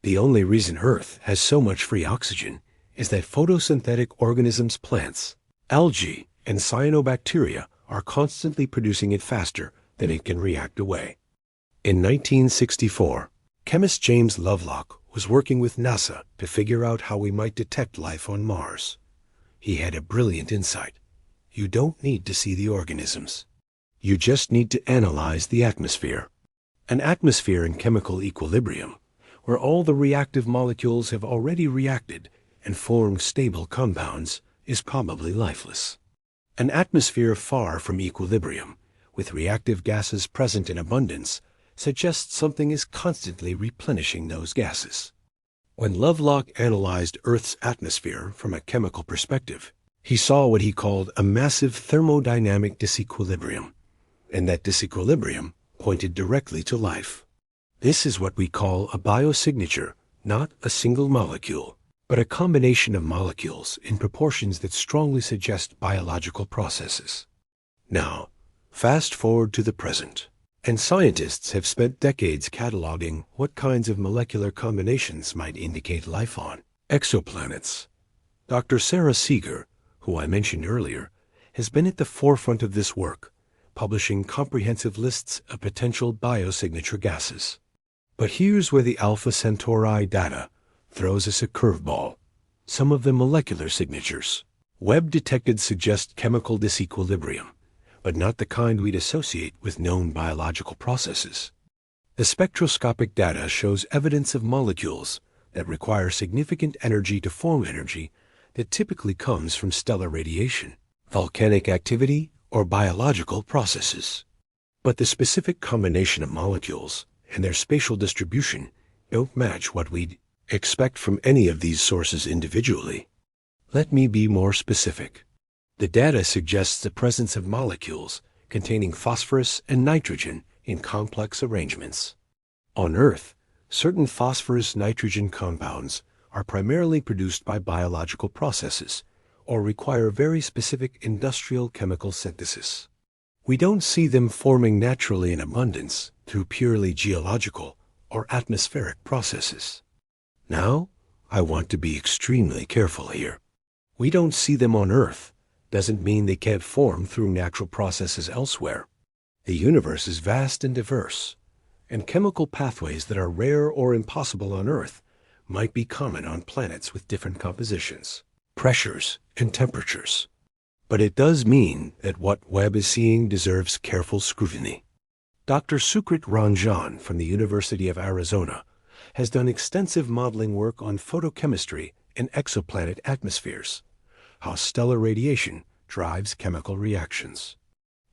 The only reason Earth has so much free oxygen is that photosynthetic organisms, plants, algae, and cyanobacteria are constantly producing it faster than it can react away. In 1964, chemist James Lovelock was working with NASA to figure out how we might detect life on Mars. He had a brilliant insight. You don't need to see the organisms. You just need to analyze the atmosphere. An atmosphere in chemical equilibrium, where all the reactive molecules have already reacted and formed stable compounds, is probably lifeless. An atmosphere far from equilibrium, with reactive gases present in abundance, suggests something is constantly replenishing those gases. When Lovelock analyzed Earth's atmosphere from a chemical perspective, he saw what he called a massive thermodynamic disequilibrium, and that disequilibrium pointed directly to life. This is what we call a biosignature, not a single molecule, but a combination of molecules in proportions that strongly suggest biological processes. Now, fast forward to the present, and scientists have spent decades cataloging what kinds of molecular combinations might indicate life on exoplanets. Dr. Sarah Seeger, who I mentioned earlier, has been at the forefront of this work, publishing comprehensive lists of potential biosignature gases. But here's where the Alpha Centauri data throws us a curveball. Some of the molecular signatures Webb detected suggest chemical disequilibrium, but not the kind we'd associate with known biological processes. The spectroscopic data shows evidence of molecules that require significant energy to form energy that typically comes from stellar radiation, volcanic activity, or biological processes. But the specific combination of molecules and their spatial distribution don't match what we'd expect from any of these sources individually. Let me be more specific. The data suggests the presence of molecules containing phosphorus and nitrogen in complex arrangements. On Earth, certain phosphorus-nitrogen compounds are primarily produced by biological processes or require very specific industrial chemical synthesis. We don't see them forming naturally in abundance through purely geological or atmospheric processes. Now, I want to be extremely careful here. We don't see them on Earth doesn't mean they can't form through natural processes elsewhere. The universe is vast and diverse, and chemical pathways that are rare or impossible on Earth might be common on planets with different compositions, pressures, and temperatures. But it does mean that what Webb is seeing deserves careful scrutiny. Dr. Sukrit Ranjan from the University of Arizona has done extensive modeling work on photochemistry and exoplanet atmospheres, how stellar radiation drives chemical reactions.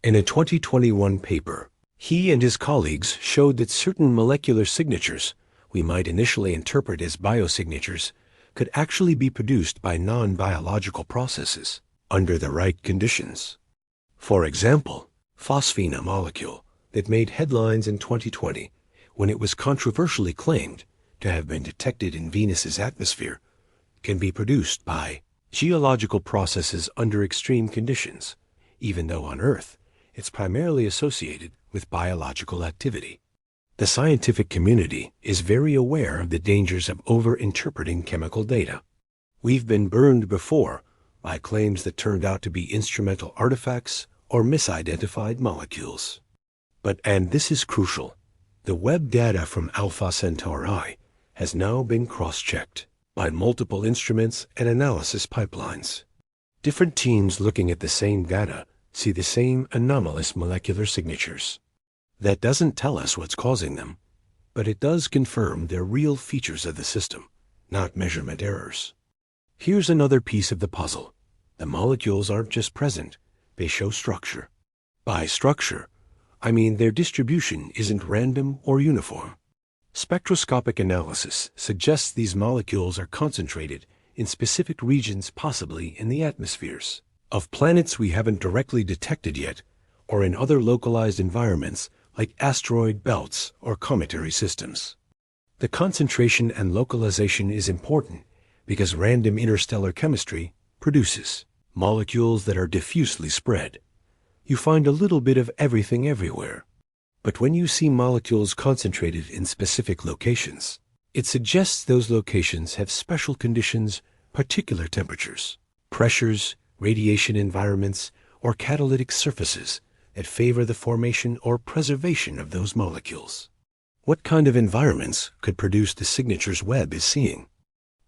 In a 2021 paper, he and his colleagues showed that certain molecular signatures we might initially interpret as biosignatures could actually be produced by non-biological processes under the right conditions. For example, phosphine, a molecule that made headlines in 2020 when it was controversially claimed to have been detected in Venus's atmosphere, can be produced by geological processes under extreme conditions, even though on Earth it's primarily associated with biological activity. The scientific community is very aware of the dangers of over-interpreting chemical data. We've been burned before by claims that turned out to be instrumental artifacts or misidentified molecules. And this is crucial, the Webb data from Alpha Centauri has now been cross-checked by multiple instruments and analysis pipelines. Different teams looking at the same data see the same anomalous molecular signatures. That doesn't tell us what's causing them, but it does confirm they're real features of the system, not measurement errors. Here's another piece of the puzzle. The molecules aren't just present, they show structure. By structure, I mean their distribution isn't random or uniform. Spectroscopic analysis suggests these molecules are concentrated in specific regions, possibly in the atmospheres of planets we haven't directly detected yet, or in other localized environments like asteroid belts or cometary systems. The concentration and localization is important because random interstellar chemistry produces molecules that are diffusely spread. You find a little bit of everything everywhere. But when you see molecules concentrated in specific locations, it suggests those locations have special conditions, particular temperatures, pressures, radiation environments, or catalytic surfaces that favor the formation or preservation of those molecules. What kind of environments could produce the signatures Webb is seeing?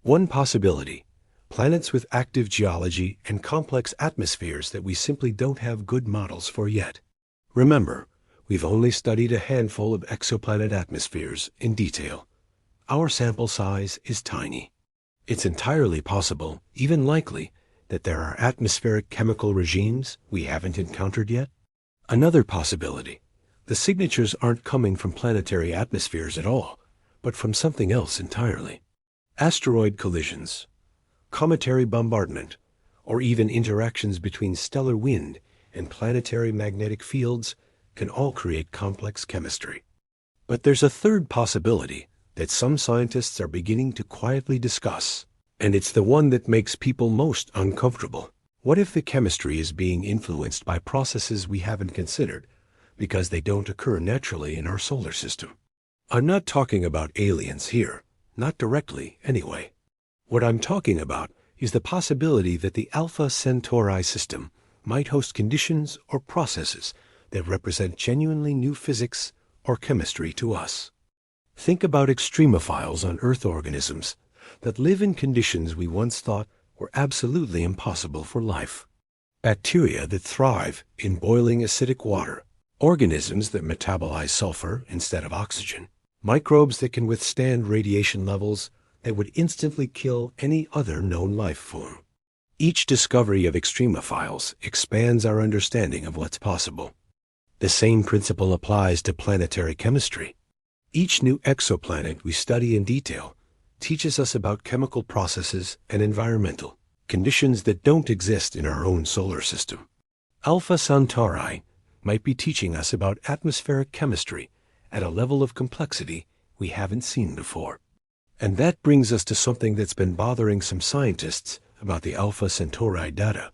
One possibility: planets with active geology and complex atmospheres that we simply don't have good models for yet. Remember, we've only studied a handful of exoplanet atmospheres in detail. Our sample size is tiny. It's entirely possible, even likely, that there are atmospheric chemical regimes we haven't encountered yet. Another possibility: the signatures aren't coming from planetary atmospheres at all, but from something else entirely. Asteroid collisions, cometary bombardment, or even interactions between stellar wind and planetary magnetic fields can all create complex chemistry. But there's a third possibility that some scientists are beginning to quietly discuss, and it's the one that makes people most uncomfortable. What if the chemistry is being influenced by processes we haven't considered because they don't occur naturally in our solar system? I'm not talking about aliens here, not directly anyway. What I'm talking about is the possibility that the Alpha Centauri system might host conditions or processes that represent genuinely new physics or chemistry to us. Think about extremophiles on Earth organisms that live in conditions we once thought were absolutely impossible for life. Bacteria that thrive in boiling acidic water, organisms that metabolize sulfur instead of oxygen, microbes that can withstand radiation levels that would instantly kill any other known life form. Each discovery of extremophiles expands our understanding of what's possible. The same principle applies to planetary chemistry. Each new exoplanet we study in detail teaches us about chemical processes and environmental conditions that don't exist in our own solar system. Alpha Centauri might be teaching us about atmospheric chemistry at a level of complexity we haven't seen before. And that brings us to something that's been bothering some scientists about the Alpha Centauri data.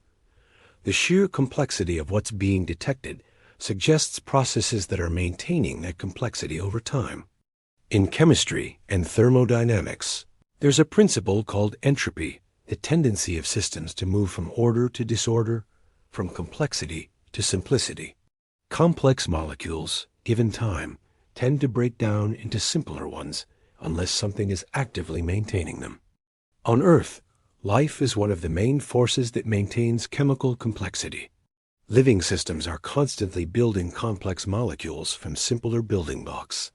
The sheer complexity of what's being detected suggests processes that are maintaining that complexity over time. In chemistry and thermodynamics, there's a principle called entropy the tendency of systems to move from order to disorder, from complexity to simplicity. Complex molecules, given time, tend to break down into simpler ones unless something is actively maintaining them. On Earth, life is one of the main forces that maintains chemical complexity. Living systems are constantly building complex molecules from simpler building blocks,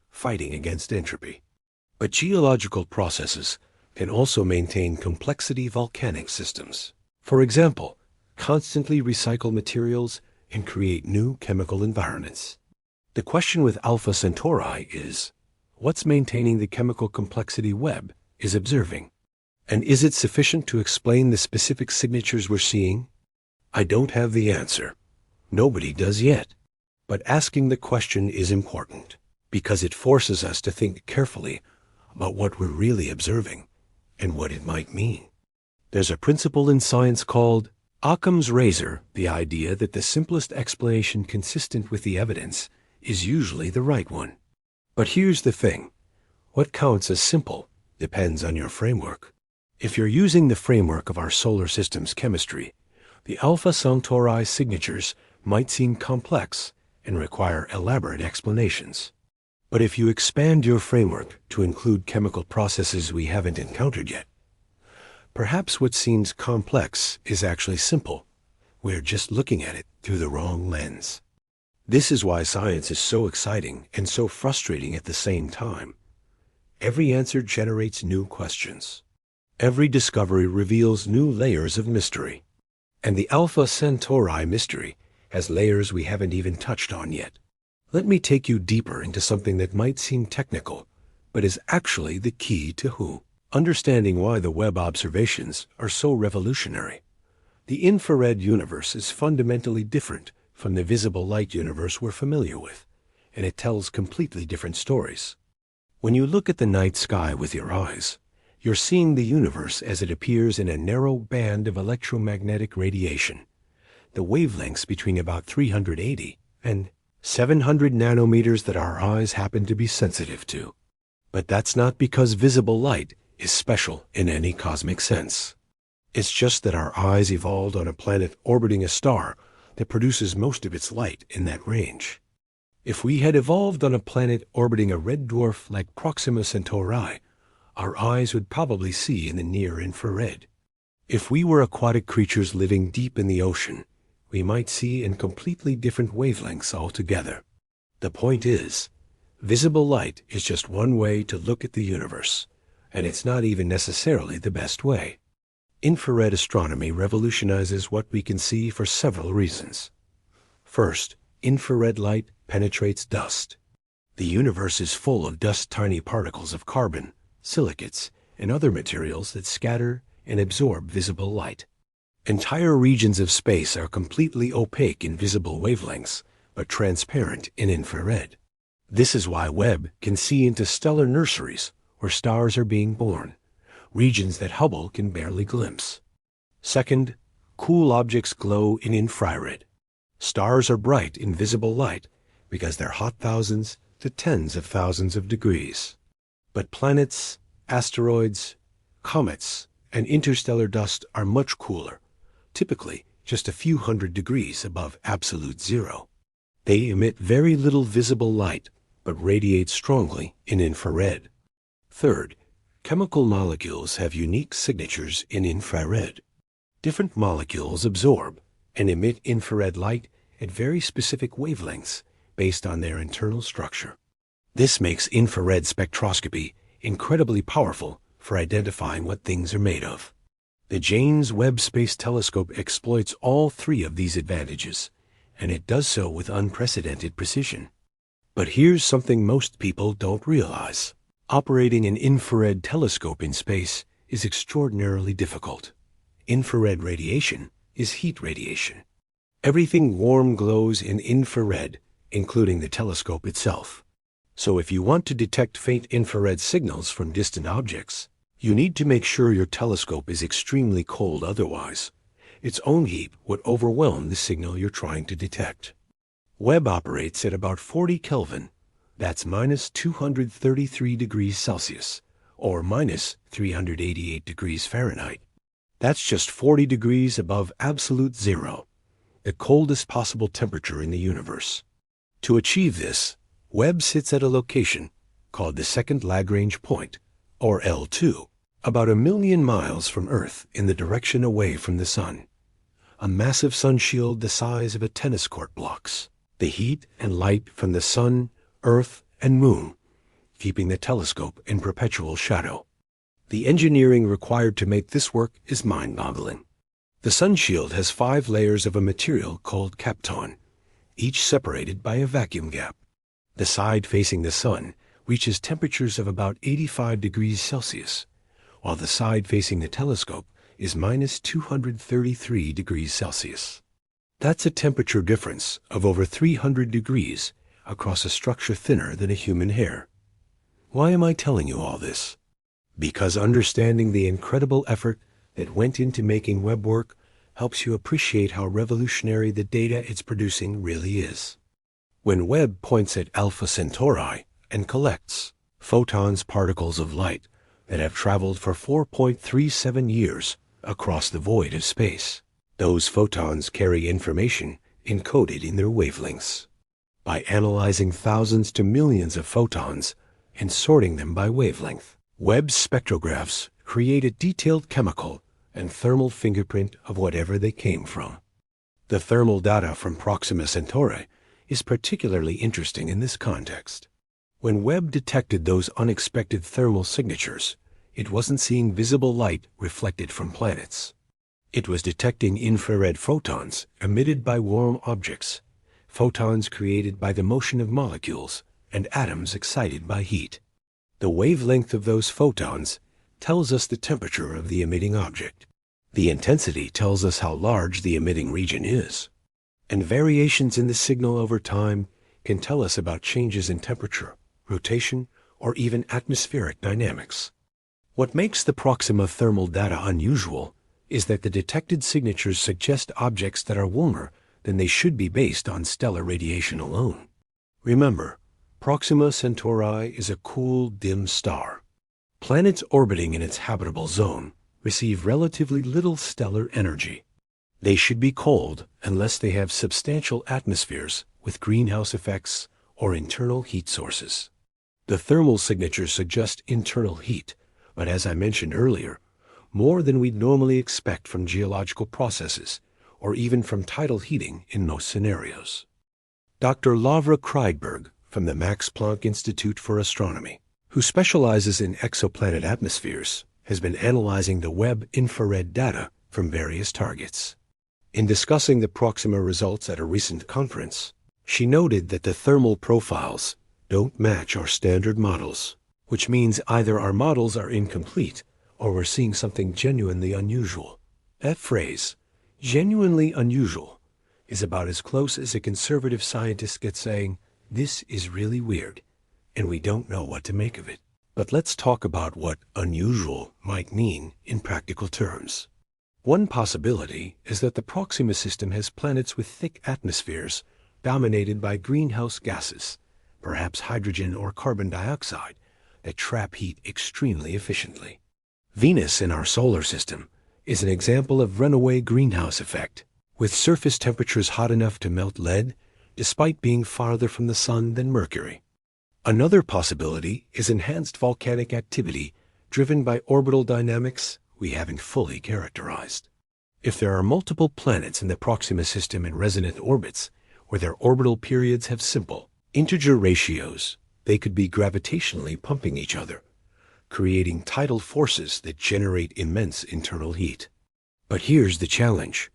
fighting against entropy. But geological processes can also maintain complexity volcanic systems. For example, constantly recycle materials and create new chemical environments. The question with Alpha Centauri is, what's maintaining the chemical complexity Webb is observing? And is it sufficient to explain the specific signatures we're seeing? I don't have the answer. Nobody does yet. But asking the question is important, because it forces us to think carefully about what we're really observing and what it might mean. There's a principle in science called Occam's razor, the idea that the simplest explanation consistent with the evidence is usually the right one. But here's the thing. What counts as simple depends on your framework. If you're using the framework of our solar system's chemistry, the Alpha Centauri signatures might seem complex and require elaborate explanations. But if you expand your framework to include chemical processes we haven't encountered yet, perhaps what seems complex is actually simple. We're just looking at it through the wrong lens. This is why science is so exciting and so frustrating at the same time. Every answer generates new questions. Every discovery reveals new layers of mystery. And the Alpha Centauri mystery has layers we haven't even touched on yet. Let me take you deeper into something that might seem technical, but is actually the key to who. Understanding why the Webb observations are so revolutionary. The infrared universe is fundamentally different from the visible light universe we're familiar with, and it tells completely different stories. When you look at the night sky with your eyes, you're seeing the universe as it appears in a narrow band of electromagnetic radiation, the wavelengths between about 380 and 700 nanometers that our eyes happen to be sensitive to. But that's not because visible light is special in any cosmic sense. It's just that our eyes evolved on a planet orbiting a star that produces most of its light in that range. If we had evolved on a planet orbiting a red dwarf like Proxima Centauri, our eyes would probably see in the near infrared. If we were aquatic creatures living deep in the ocean, we might see in completely different wavelengths altogether. The point is, visible light is just one way to look at the universe, and it's not even necessarily the best way. Infrared astronomy revolutionizes what we can see for several reasons. First, infrared light penetrates dust. The universe is full of dust-tiny particles of carbon, silicates, and other materials that scatter and absorb visible light. Entire regions of space are completely opaque in visible wavelengths, but transparent in infrared. This is why Webb can see into stellar nurseries where stars are being born, regions that Hubble can barely glimpse. Second, cool objects glow in infrared. Stars are bright in visible light because they're hot thousands to tens of thousands of degrees. But planets, asteroids, comets, and interstellar dust are much cooler, typically just a few hundred degrees above absolute zero. They emit very little visible light, but radiate strongly in infrared. Third, chemical molecules have unique signatures in infrared. Different molecules absorb and emit infrared light at very specific wavelengths based on their internal structure. This makes infrared spectroscopy incredibly powerful for identifying what things are made of. The James Webb Space Telescope exploits all three of these advantages, and it does so with unprecedented precision. But here's something most people don't realize. Operating an infrared telescope in space is extraordinarily difficult. Infrared radiation is heat radiation. Everything warm glows in infrared, including the telescope itself. So if you want to detect faint infrared signals from distant objects, you need to make sure your telescope is extremely cold, otherwise its own heat would overwhelm the signal you're trying to detect. Webb operates at about 40 Kelvin, that's minus 233 degrees Celsius, or minus 388 degrees Fahrenheit. That's just 40 degrees above absolute zero, the coldest possible temperature in the universe. To achieve this, Webb sits at a location called the Second Lagrange Point, or L2, about 1,000,000 miles from Earth in the direction away from the Sun. A massive sun shield the size of a tennis court blocks the heat and light from the Sun, Earth, and Moon, keeping the telescope in perpetual shadow. The engineering required to make this work is mind-boggling. The sun shield has 5 layers of a material called kapton, each separated by a vacuum gap. The side facing the Sun reaches temperatures of about 85 degrees Celsius, while the side facing the telescope is minus 233 degrees Celsius. That's a temperature difference of over 300 degrees across a structure thinner than a human hair. Why am I telling you all this? Because understanding the incredible effort that went into making Webb work helps you appreciate how revolutionary the data it's producing really is. When Webb points at Alpha Centauri and collects photons, particles of light that have traveled for 4.37 years across the void of space, those photons carry information encoded in their wavelengths. By analyzing thousands to millions of photons and sorting them by wavelength, Webb's spectrographs create a detailed chemical and thermal fingerprint of whatever they came from. The thermal data from Proxima Centauri is particularly interesting in this context. When Webb detected those unexpected thermal signatures, it wasn't seeing visible light reflected from planets. It was detecting infrared photons emitted by warm objects, photons created by the motion of molecules, and atoms excited by heat. The wavelength of those photons tells us the temperature of the emitting object. The intensity tells us how large the emitting region is. And variations in the signal over time can tell us about changes in temperature, rotation, or even atmospheric dynamics. What makes the Proxima thermal data unusual is that the detected signatures suggest objects that are warmer than they should be based on stellar radiation alone. Remember, Proxima Centauri is a cool, dim star. Planets orbiting in its habitable zone receive relatively little stellar energy. They should be cold unless they have substantial atmospheres with greenhouse effects or internal heat sources. The thermal signatures suggest internal heat, but as I mentioned earlier, more than we'd normally expect from geological processes or even from tidal heating in most scenarios. Dr. Lavra Kreidberg from the Max Planck Institute for Astronomy, who specializes in exoplanet atmospheres, has been analyzing the Webb infrared data from various targets. In discussing the Proxima results at a recent conference, she noted that the thermal profiles don't match our standard models, which means either our models are incomplete or we're seeing something genuinely unusual. That phrase, genuinely unusual, is about as close as a conservative scientist gets saying, "This is really weird, and we don't know what to make of it." But let's talk about what unusual might mean in practical terms. One possibility is that the Proxima system has planets with thick atmospheres dominated by greenhouse gases, perhaps hydrogen or carbon dioxide, that trap heat extremely efficiently. Venus in our solar system is an example of runaway greenhouse effect, with surface temperatures hot enough to melt lead, despite being farther from the Sun than Mercury. Another possibility is enhanced volcanic activity driven by orbital dynamics we haven't fully characterized. If there are multiple planets in the Proxima system in resonant orbits, where their orbital periods have simple, integer ratios, they could be gravitationally pumping each other, creating tidal forces that generate immense internal heat. But here's the challenge.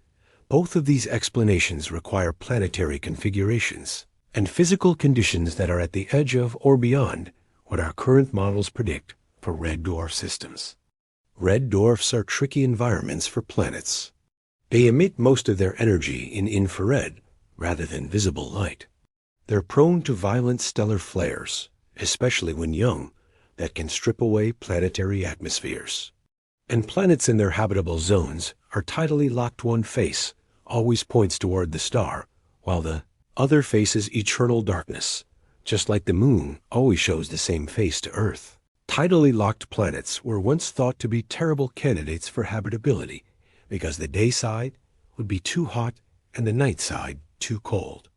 Both of these explanations require planetary configurations and physical conditions that are at the edge of or beyond what our current models predict for red dwarf systems. Red dwarfs are tricky environments for planets. They emit most of their energy in infrared rather than visible light. They're prone to violent stellar flares, especially when young, that can strip away planetary atmospheres. And planets in their habitable zones are tidally locked. One face always points toward the star, while the other faces eternal darkness, just like the moon always shows the same face to Earth. Tidally locked planets were once thought to be terrible candidates for habitability because the day side would be too hot and the night side too cold.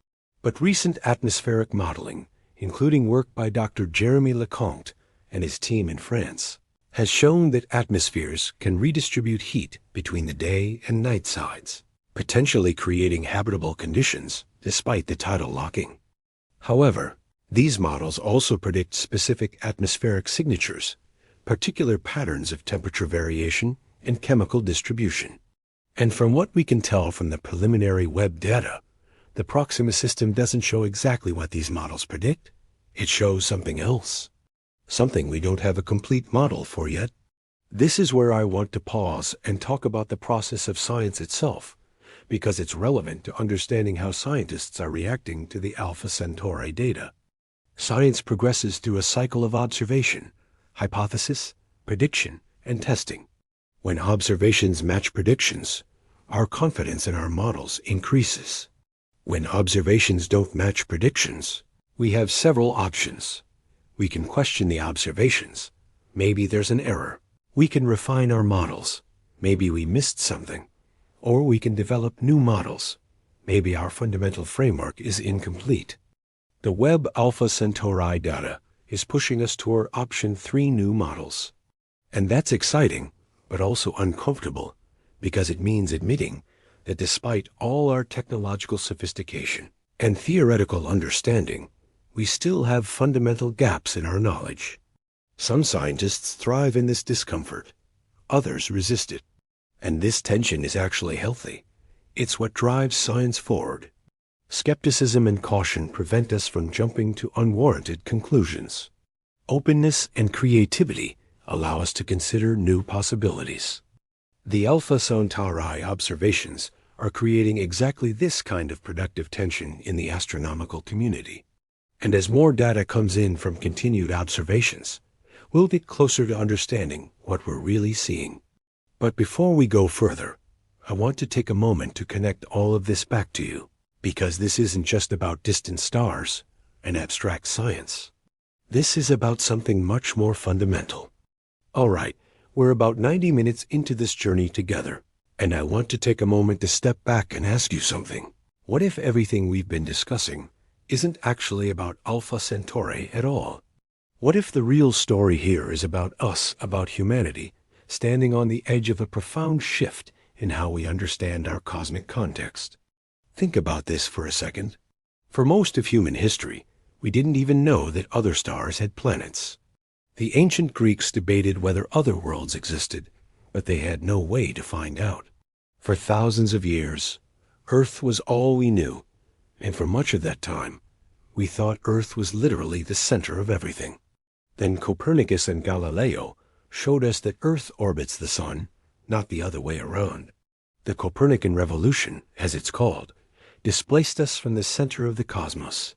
But recent atmospheric modeling, including work by Dr. Jeremy Leconte and his team in France, has shown that atmospheres can redistribute heat between the day and night sides, potentially creating habitable conditions despite the tidal locking. However, these models also predict specific atmospheric signatures, particular patterns of temperature variation and chemical distribution. And from what we can tell from the preliminary Webb data, the Proxima system doesn't show exactly what these models predict. It shows something else, something we don't have a complete model for yet. This is where I want to pause and talk about the process of science itself, because it's relevant to understanding how scientists are reacting to the Alpha Centauri data. Science progresses through a cycle of observation, hypothesis, prediction, and testing. When observations match predictions, our confidence in our models increases. When observations don't match predictions, we have several options. We can question the observations. Maybe there's an error. We can refine our models. Maybe we missed something. Or we can develop new models. Maybe our fundamental framework is incomplete. The Webb Alpha Centauri data is pushing us toward option 3 new models. And that's exciting, but also uncomfortable, because it means admitting that despite all our technological sophistication and theoretical understanding, we still have fundamental gaps in our knowledge. Some scientists thrive in this discomfort. Others resist it. And this tension is actually healthy. It's what drives science forward. Skepticism and caution prevent us from jumping to unwarranted conclusions. Openness and creativity allow us to consider new possibilities. The Alpha Centauri observations are creating exactly this kind of productive tension in the astronomical community. And as more data comes in from continued observations, we'll get closer to understanding what we're really seeing. But before we go further, I want to take a moment to connect all of this back to you, because this isn't just about distant stars and abstract science. This is about something much more fundamental. All right, we're about 90 minutes into this journey together, and I want to take a moment to step back and ask you something. What if everything we've been discussing isn't actually about Alpha Centauri at all? What if the real story here is about us, about humanity, standing on the edge of a profound shift in how we understand our cosmic context? Think about this for a second. For most of human history, we didn't even know that other stars had planets. The ancient Greeks debated whether other worlds existed, but they had no way to find out. For thousands of years, Earth was all we knew, and for much of that time, we thought Earth was literally the center of everything. Then Copernicus and Galileo showed us that Earth orbits the Sun, not the other way around. The Copernican revolution, as it's called, displaced us from the center of the cosmos.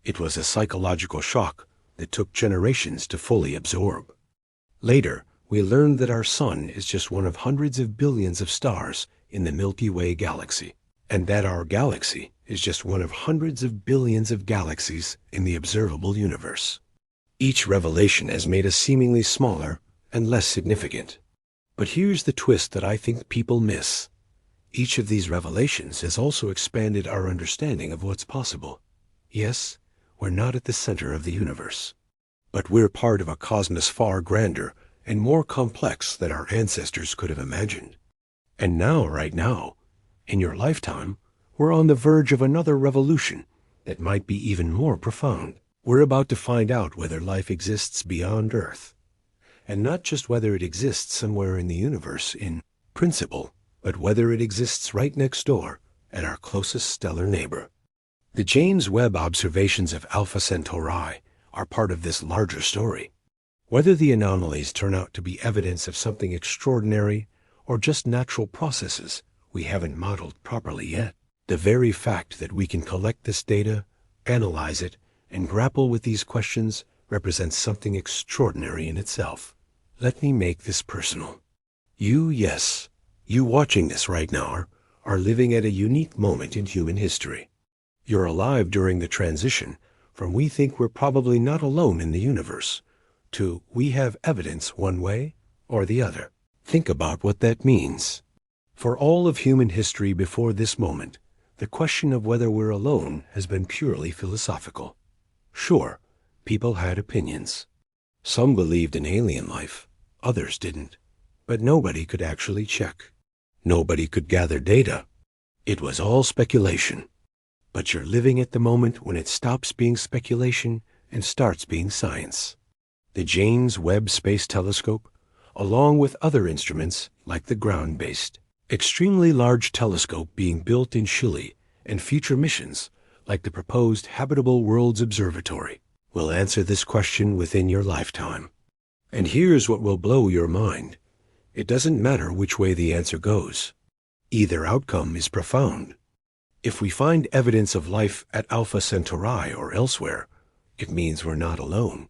It was a psychological shock that took generations to fully absorb. Later, we learned that our Sun is just one of hundreds of billions of stars in the Milky Way galaxy, and that our galaxy is just one of hundreds of billions of galaxies in the observable universe. Each revelation has made us seemingly smaller and less significant. But here's the twist that I think people miss. Each of these revelations has also expanded our understanding of what's possible. Yes, we're not at the center of the universe, but we're part of a cosmos far grander and more complex than our ancestors could have imagined. And now, right now, in your lifetime, we're on the verge of another revolution that might be even more profound. We're about to find out whether life exists beyond Earth, and not just whether it exists somewhere in the universe in principle, but whether it exists right next door at our closest stellar neighbor. The James Webb observations of Alpha Centauri are part of this larger story. Whether the anomalies turn out to be evidence of something extraordinary or just natural processes we haven't modeled properly yet, the very fact that we can collect this data, analyze it, and grapple with these questions represents something extraordinary in itself. Let me make this personal. You watching this right now are living at a unique moment in human history. You're alive during the transition from we think we're probably not alone in the universe to we have evidence one way or the other. Think about what that means. For all of human history before this moment, the question of whether we're alone has been purely philosophical. Sure, people had opinions. Some believed in alien life, others didn't. But nobody could actually check. Nobody could gather data. It was all speculation. But you're living at the moment when it stops being speculation and starts being science. The James Webb Space Telescope, along with other instruments like the ground-based, extremely large telescope being built in Chile, and future missions like the proposed Habitable Worlds Observatory, will answer this question within your lifetime. And here's what will blow your mind. It doesn't matter which way the answer goes. Either outcome is profound. If we find evidence of life at Alpha Centauri or elsewhere, it means we're not alone.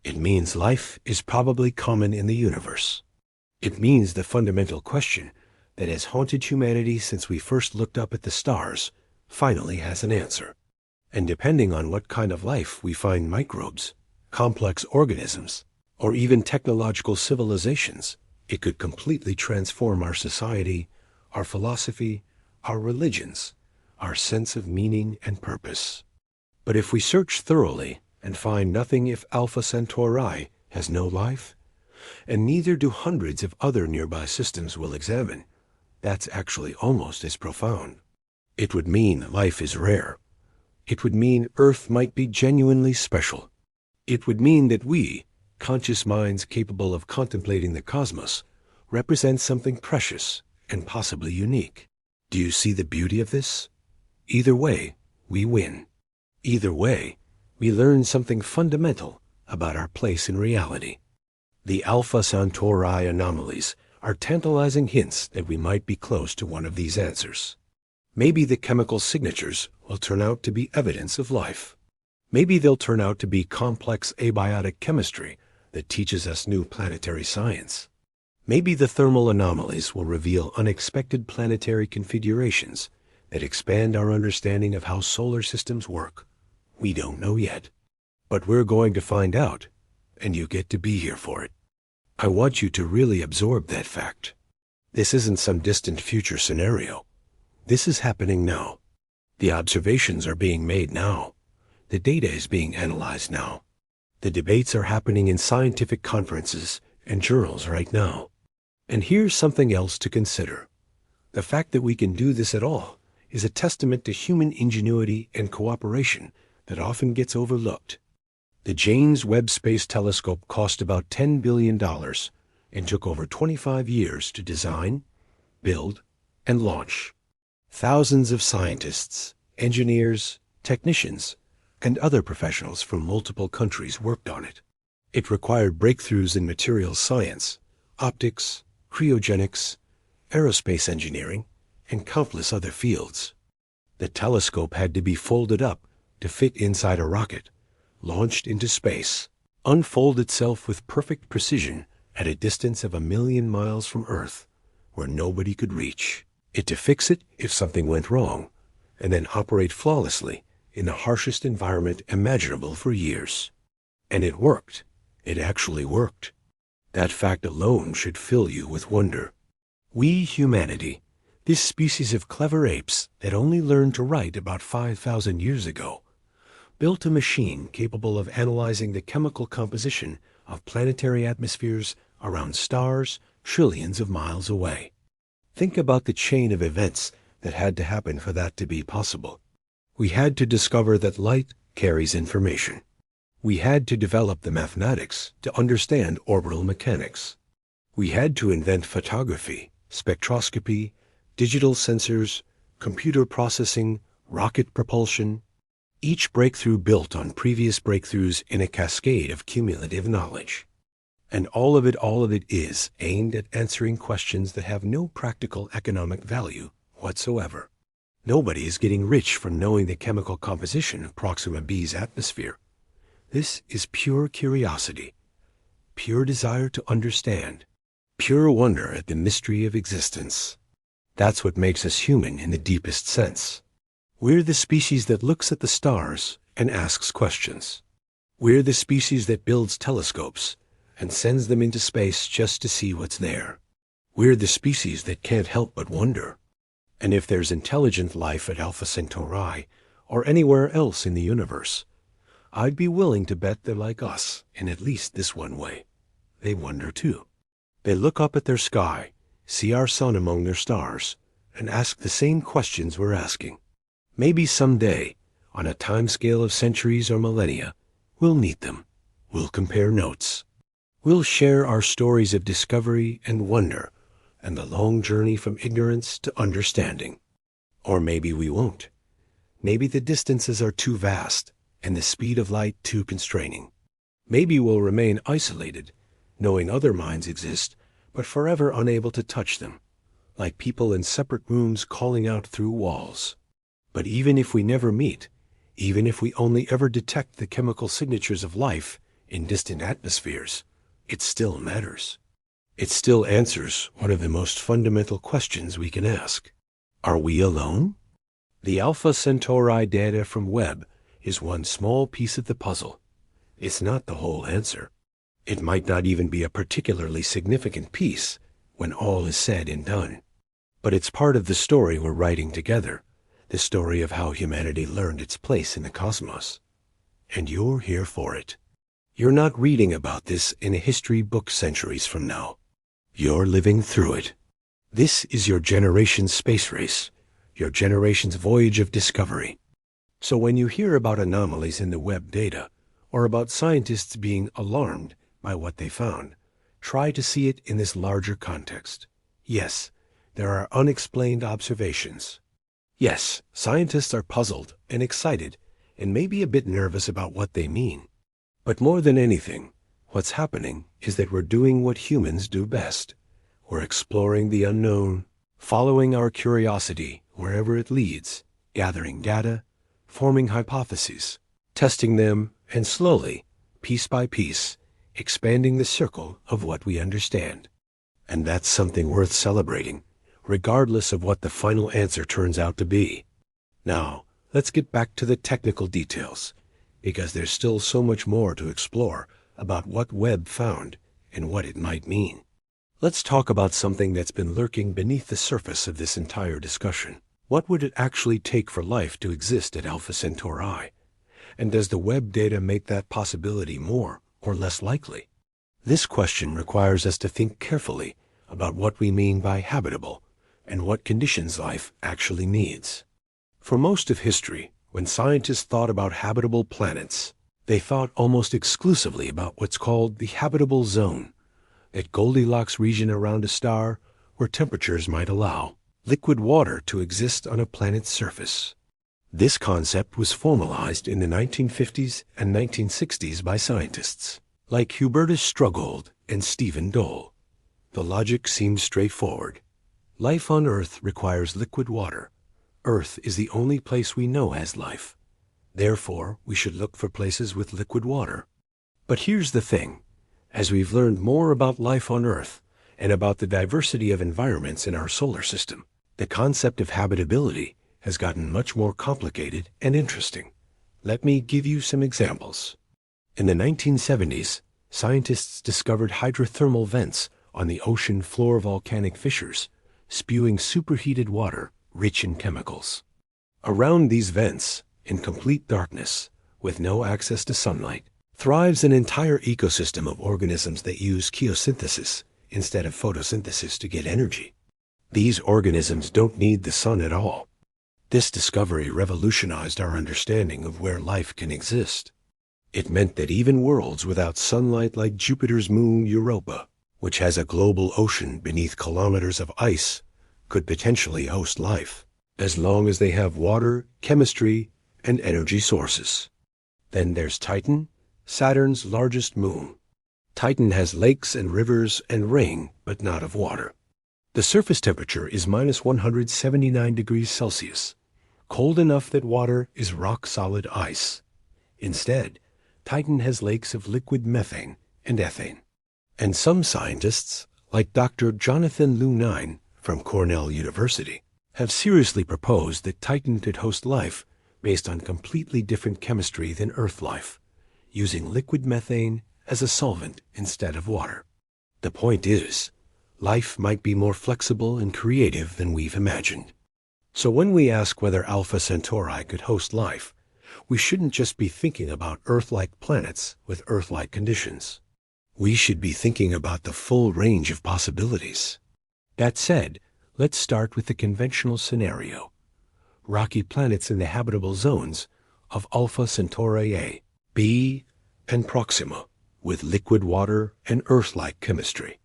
It means life is probably common in the universe. It means the fundamental question that has haunted humanity since we first looked up at the stars finally has an answer. And depending on what kind of life we find, microbes, complex organisms, or even technological civilizations, it could completely transform our society, our philosophy, our religions, our sense of meaning and purpose. But if we search thoroughly and find nothing, if Alpha Centauri has no life, and neither do hundreds of other nearby systems we'll examine, that's actually almost as profound. It would mean life is rare. It would mean Earth might be genuinely special. It would mean that we, conscious minds capable of contemplating the cosmos, represent something precious and possibly unique. Do you see the beauty of this? Either way, we win. Either way, we learn something fundamental about our place in reality. The Alpha Centauri anomalies are tantalizing hints that we might be close to one of these answers. Maybe the chemical signatures will turn out to be evidence of life. Maybe they'll turn out to be complex abiotic chemistry that teaches us new planetary science. Maybe the thermal anomalies will reveal unexpected planetary configurations that expand our understanding of how solar systems work. We don't know yet. But we're going to find out, and you get to be here for it. I want you to really absorb that fact. This isn't some distant future scenario. This is happening now. The observations are being made now. The data is being analyzed now. The debates are happening in scientific conferences and journals right now. And here's something else to consider. The fact that we can do this at all is a testament to human ingenuity and cooperation that often gets overlooked. The James Webb Space Telescope cost about $10 billion and took over 25 years to design, build, and launch. Thousands of scientists, engineers, technicians, and other professionals from multiple countries worked on it. It required breakthroughs in materials science, optics, cryogenics, aerospace engineering, and countless other fields. The telescope had to be folded up to fit inside a rocket, launched into space, unfold itself with perfect precision at a distance of 1,000,000 miles from Earth, where nobody could reach. It to fix it if something went wrong, and then operate flawlessly in the harshest environment imaginable for years. And it worked. It actually worked. That fact alone should fill you with wonder. We, humanity, this species of clever apes that only learned to write about 5,000 years ago, built a machine capable of analyzing the chemical composition of planetary atmospheres around stars trillions of miles away. Think about the chain of events that had to happen for that to be possible. We had to discover that light carries information. We had to develop the mathematics to understand orbital mechanics. We had to invent photography, spectroscopy, digital sensors, computer processing, rocket propulsion. Each breakthrough built on previous breakthroughs in a cascade of cumulative knowledge. And all of it is aimed at answering questions that have no practical economic value whatsoever. Nobody is getting rich from knowing the chemical composition of Proxima B's atmosphere. This is pure curiosity, pure desire to understand, pure wonder at the mystery of existence. That's what makes us human in the deepest sense. We're the species that looks at the stars and asks questions. We're the species that builds telescopes and sends them into space just to see what's there. We're the species that can't help but wonder. And if there's intelligent life at Alpha Centauri, or anywhere else in the universe, I'd be willing to bet they're like us in at least this one way. They wonder too. They look up at their sky, see our sun among their stars, and ask the same questions we're asking. Maybe someday, on a timescale of centuries or millennia, we'll meet them. We'll compare notes. We'll share our stories of discovery and wonder, and the long journey from ignorance to understanding. Or maybe we won't. Maybe the distances are too vast, and the speed of light too constraining. Maybe we'll remain isolated, knowing other minds exist, but forever unable to touch them, like people in separate rooms calling out through walls. But even if we never meet, even if we only ever detect the chemical signatures of life in distant atmospheres, it still matters. It still answers one of the most fundamental questions we can ask. Are we alone? The Alpha Centauri data from Webb is one small piece of the puzzle. It's not the whole answer. It might not even be a particularly significant piece when all is said and done. But it's part of the story we're writing together, the story of how humanity learned its place in the cosmos. And you're here for it. You're not reading about this in a history book centuries from now. You're living through it. This is your generation's space race, your generation's voyage of discovery. So when you hear about anomalies in the Webb data, or about scientists being alarmed by what they found, try to see it in this larger context. Yes, there are unexplained observations. Yes, scientists are puzzled and excited and maybe a bit nervous about what they mean. But more than anything, what's happening is that we're doing what humans do best. We're exploring the unknown, following our curiosity wherever it leads, gathering data, forming hypotheses, testing them, and slowly, piece by piece, expanding the circle of what we understand. And that's something worth celebrating, regardless of what the final answer turns out to be. Now, let's get back to the technical details, because there's still so much more to explore about what Webb found and what it might mean. Let's talk about something that's been lurking beneath the surface of this entire discussion. What would it actually take for life to exist at Alpha Centauri? And does the Webb data make that possibility more or less likely? This question requires us to think carefully about what we mean by habitable and what conditions life actually needs. For most of history, when scientists thought about habitable planets, they thought almost exclusively about what's called the habitable zone, that Goldilocks region around a star where temperatures might allow liquid water to exist on a planet's surface. This concept was formalized in the 1950s and 1960s by scientists like Hubertus Strughold and Stephen Dole. The logic seemed straightforward. Life on Earth requires liquid water. Earth is the only place we know has life. Therefore, we should look for places with liquid water. But here's the thing. As we've learned more about life on Earth and about the diversity of environments in our solar system, the concept of habitability has gotten much more complicated and interesting. Let me give you some examples. In the 1970s, scientists discovered hydrothermal vents on the ocean floor volcanic fissures, spewing superheated water rich in chemicals. Around these vents, in complete darkness, with no access to sunlight, thrives an entire ecosystem of organisms that use chemosynthesis instead of photosynthesis to get energy. These organisms don't need the sun at all. This discovery revolutionized our understanding of where life can exist. It meant that even worlds without sunlight like Jupiter's moon Europa, which has a global ocean beneath kilometers of ice, could potentially host life, as long as they have water, chemistry, and energy sources. Then there's Titan, Saturn's largest moon. Titan has lakes and rivers and rain, but not of water. The surface temperature is minus 179 degrees Celsius, cold enough that water is rock-solid ice. Instead, Titan has lakes of liquid methane and ethane. And some scientists, like Dr. Jonathan Lunine from Cornell University, have seriously proposed that Titan could host life based on completely different chemistry than Earth life, using liquid methane as a solvent instead of water. The point is, life might be more flexible and creative than we've imagined. So when we ask whether Alpha Centauri could host life, we shouldn't just be thinking about Earth-like planets with Earth-like conditions. We should be thinking about the full range of possibilities. That said, let's start with the conventional scenario: rocky planets in the habitable zones of Alpha Centauri A, B, and Proxima, with liquid water and Earth-like chemistry.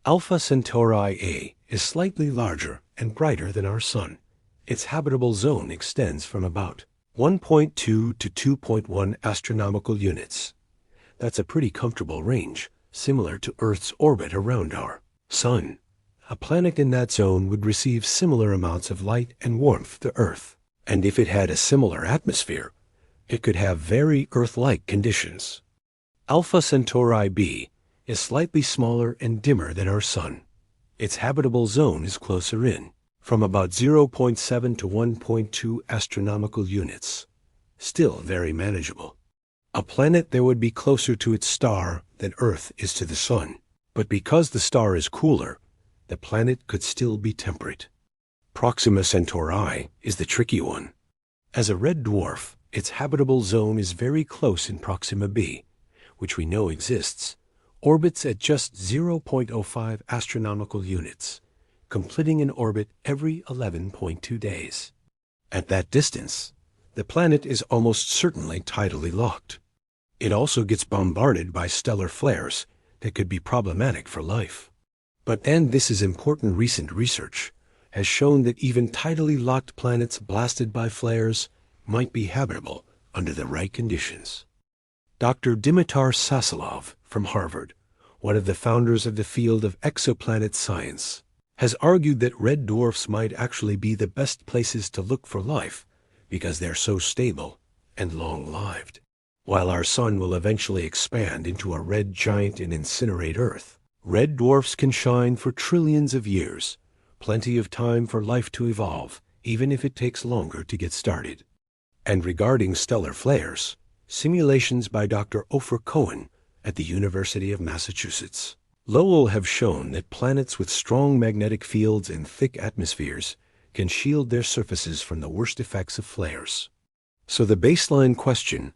Alpha Centauri A is slightly larger and brighter than our Sun. Its habitable zone extends from about 1.2 to 2.1 astronomical units. That's a pretty comfortable range, similar to Earth's orbit around our Sun. A planet in that zone would receive similar amounts of light and warmth to Earth, and if it had a similar atmosphere, it could have very Earth-like conditions. Alpha Centauri B is slightly smaller and dimmer than our Sun. Its habitable zone is closer in, from about 0.7 to 1.2 astronomical units. Still very manageable. A planet that would be closer to its star than Earth is to the Sun, but because the star is cooler, the planet could still be temperate. Proxima Centauri is the tricky one. As a red dwarf, its habitable zone is very close in Proxima b, which we know exists, orbits at just 0.05 astronomical units, completing an orbit every 11.2 days. At that distance, the planet is almost certainly tidally locked. It also gets bombarded by stellar flares that could be problematic for life. But and this is important, recent research has shown that even tidally locked planets blasted by flares might be habitable under the right conditions. Dr. Dimitar Sasolov from Harvard, one of the founders of the field of exoplanet science, has argued that red dwarfs might actually be the best places to look for life because they're so stable and long-lived. While our Sun will eventually expand into a red giant and incinerate Earth, red dwarfs can shine for trillions of years, plenty of time for life to evolve, even if it takes longer to get started. And regarding stellar flares, simulations by Dr. Ofer Cohen at the University of Massachusetts Lowell have shown that planets with strong magnetic fields and thick atmospheres can shield their surfaces from the worst effects of flares. So the baseline question,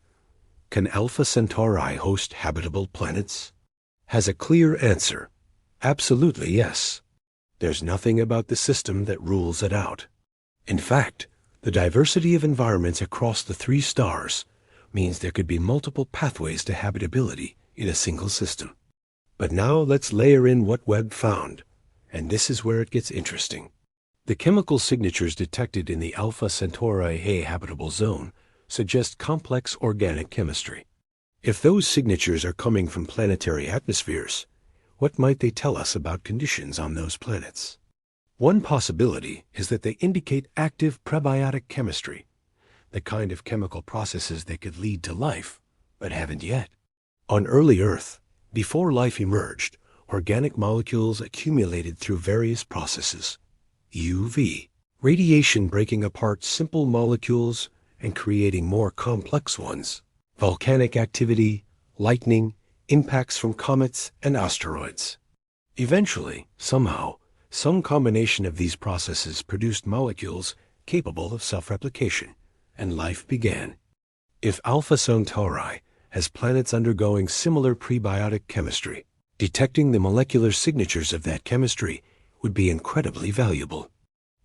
can Alpha Centauri host habitable planets, has a clear answer: absolutely yes. There's nothing about the system that rules it out. In fact, the diversity of environments across the three stars means there could be multiple pathways to habitability in a single system. But now let's layer in what Webb found, and this is where it gets interesting. The chemical signatures detected in the Alpha Centauri A habitable zone suggest complex organic chemistry. If those signatures are coming from planetary atmospheres, what might they tell us about conditions on those planets? One possibility is that they indicate active prebiotic chemistry, the kind of chemical processes that could lead to life, but haven't yet. On early Earth, before life emerged, organic molecules accumulated through various processes: UV, radiation breaking apart simple molecules and creating more complex ones; volcanic activity, lightning, impacts from comets and asteroids. Eventually, somehow, some combination of these processes produced molecules capable of self-replication, and life began. If Alpha Centauri has planets undergoing similar prebiotic chemistry, detecting the molecular signatures of that chemistry would be incredibly valuable.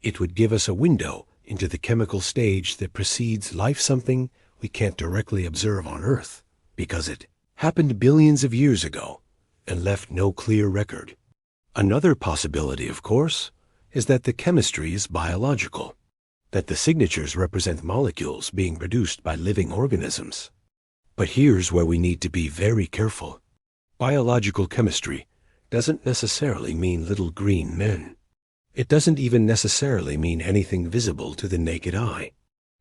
It would give us a window into the chemical stage that precedes life, something we can't directly observe on Earth, because it happened billions of years ago and left no clear record. Another possibility, of course, is that the chemistry is biological, that the signatures represent molecules being produced by living organisms. But here's where we need to be very careful. Biological chemistry doesn't necessarily mean little green men. It doesn't even necessarily mean anything visible to the naked eye.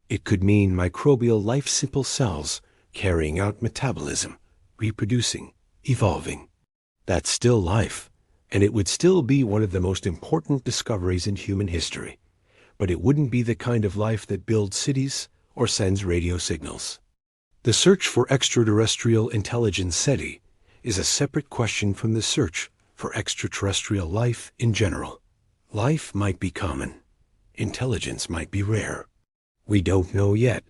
It could mean microbial life, simple cells carrying out metabolism, reproducing, evolving. That's still life, and it would still be one of the most important discoveries in human history. But it wouldn't be the kind of life that builds cities or sends radio signals. The search for extraterrestrial intelligence SETI is a separate question from the search for extraterrestrial life in general. Life might be common. Intelligence might be rare. We don't know yet.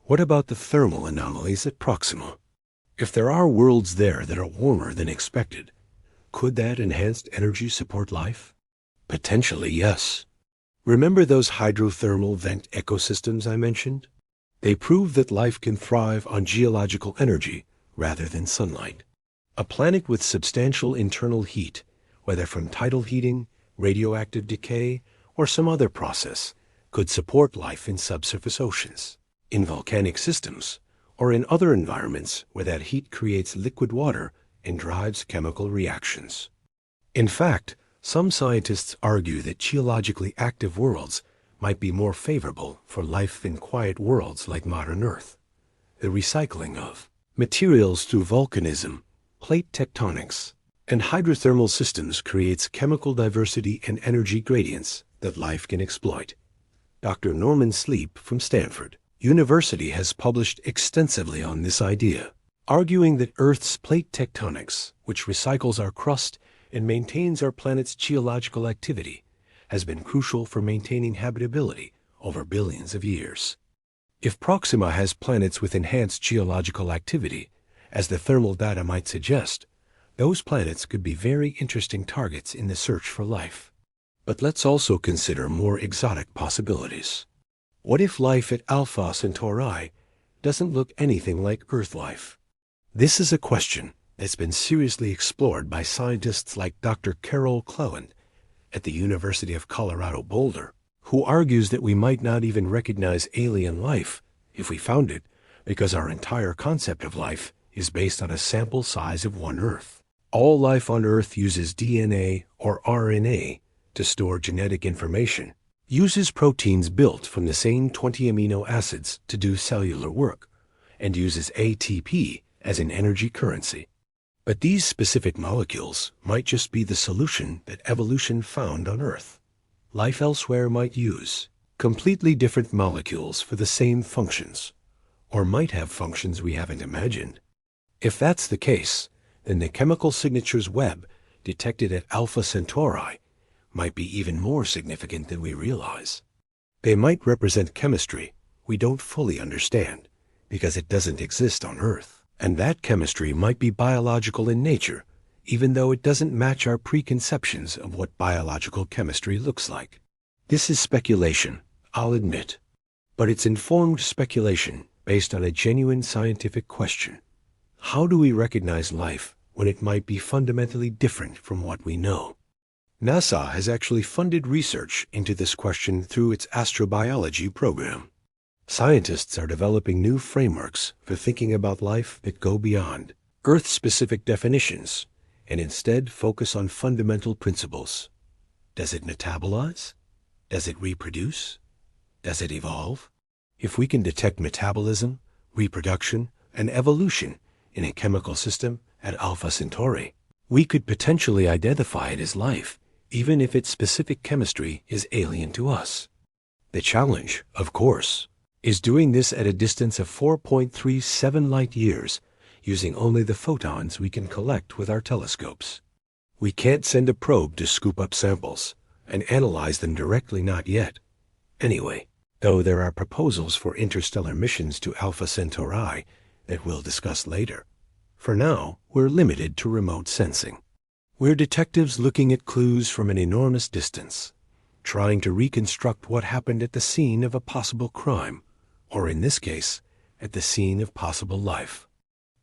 What about the thermal anomalies at Proxima? If there are worlds there that are warmer than expected, could that enhanced energy support life? Potentially, yes. Remember those hydrothermal vent ecosystems I mentioned? They prove that life can thrive on geological energy rather than sunlight. A planet with substantial internal heat, whether from tidal heating, radioactive decay, or some other process, could support life in subsurface oceans, in volcanic systems, or in other environments where that heat creates liquid water and drives chemical reactions. In fact, some scientists argue that geologically active worlds might be more favorable for life in quiet worlds like modern Earth. The recycling of materials through volcanism, plate tectonics, and hydrothermal systems creates chemical diversity and energy gradients that life can exploit. Dr. Norman Sleep from Stanford University has published extensively on this idea, arguing that Earth's plate tectonics, which recycles our crust and maintains our planet's geological activity, has been crucial for maintaining habitability over billions of years. If Proxima has planets with enhanced geological activity, as the thermal data might suggest, those planets could be very interesting targets in the search for life. But let's also consider more exotic possibilities. What if life at Alpha Centauri doesn't look anything like Earth life? This is a question that's been seriously explored by scientists like Dr. Carol Cleland at the University of Colorado Boulder, who argues that we might not even recognize alien life if we found it, because our entire concept of life is based on a sample size of one Earth. All life on Earth uses DNA or RNA to store genetic information, uses proteins built from the same 20 amino acids to do cellular work, and uses ATP as an energy currency. But these specific molecules might just be the solution that evolution found on Earth. Life elsewhere might use completely different molecules for the same functions, or might have functions we haven't imagined. If that's the case, then the chemical signatures web detected at Alpha Centauri might be even more significant than we realize. They might represent chemistry we don't fully understand because it doesn't exist on Earth. And that chemistry might be biological in nature, even though it doesn't match our preconceptions of what biological chemistry looks like. This is speculation, I'll admit, but it's informed speculation based on a genuine scientific question. How do we recognize life when it might be fundamentally different from what we know? NASA has actually funded research into this question through its astrobiology program. Scientists are developing new frameworks for thinking about life that go beyond Earth-specific definitions and instead focus on fundamental principles. Does it metabolize? Does it reproduce? Does it evolve? If we can detect metabolism, reproduction, and evolution in a chemical system at Alpha Centauri, we could potentially identify it as life, even if its specific chemistry is alien to us. The challenge, of course, is doing this at a distance of 4.37 light-years, using only the photons we can collect with our telescopes. We can't send a probe to scoop up samples and analyze them directly, not yet. Anyway, though there are proposals for interstellar missions to Alpha Centauri that we'll discuss later, for now we're limited to remote sensing. We're detectives looking at clues from an enormous distance, trying to reconstruct what happened at the scene of a possible crime, or in this case, at the scene of possible life.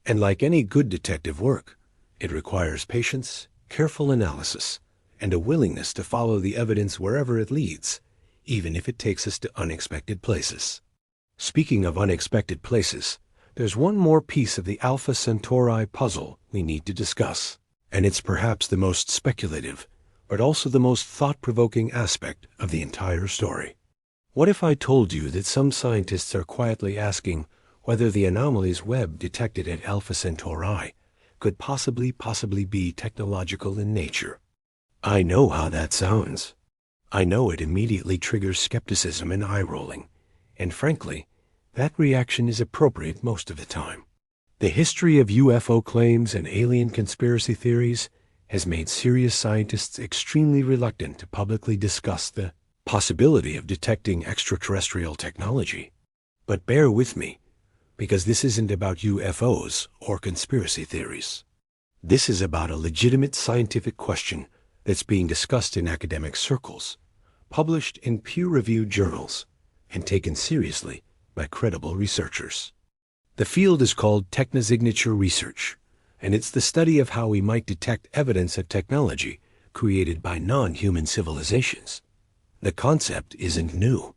And like any good detective work, it requires patience, careful analysis, and a willingness to follow the evidence wherever it leads, even if it takes us to unexpected places. Speaking of unexpected places, there's one more piece of the Alpha Centauri puzzle we need to discuss, and it's perhaps the most speculative, but also the most thought-provoking aspect of the entire story. What if I told you that some scientists are quietly asking whether the anomalies Webb detected at Alpha Centauri could possibly be technological in nature? I know how that sounds. I know it immediately triggers skepticism and eye-rolling, and frankly, that reaction is appropriate most of the time. The history of UFO claims and alien conspiracy theories has made serious scientists extremely reluctant to publicly discuss the possibility of detecting extraterrestrial technology. But bear with me, because this isn't about UFOs or conspiracy theories. This is about a legitimate scientific question that's being discussed in academic circles, published in peer-reviewed journals, and taken seriously by credible researchers. The field is called technosignature research, and it's the study of how we might detect evidence of technology created by non-human civilizations. The concept isn't new.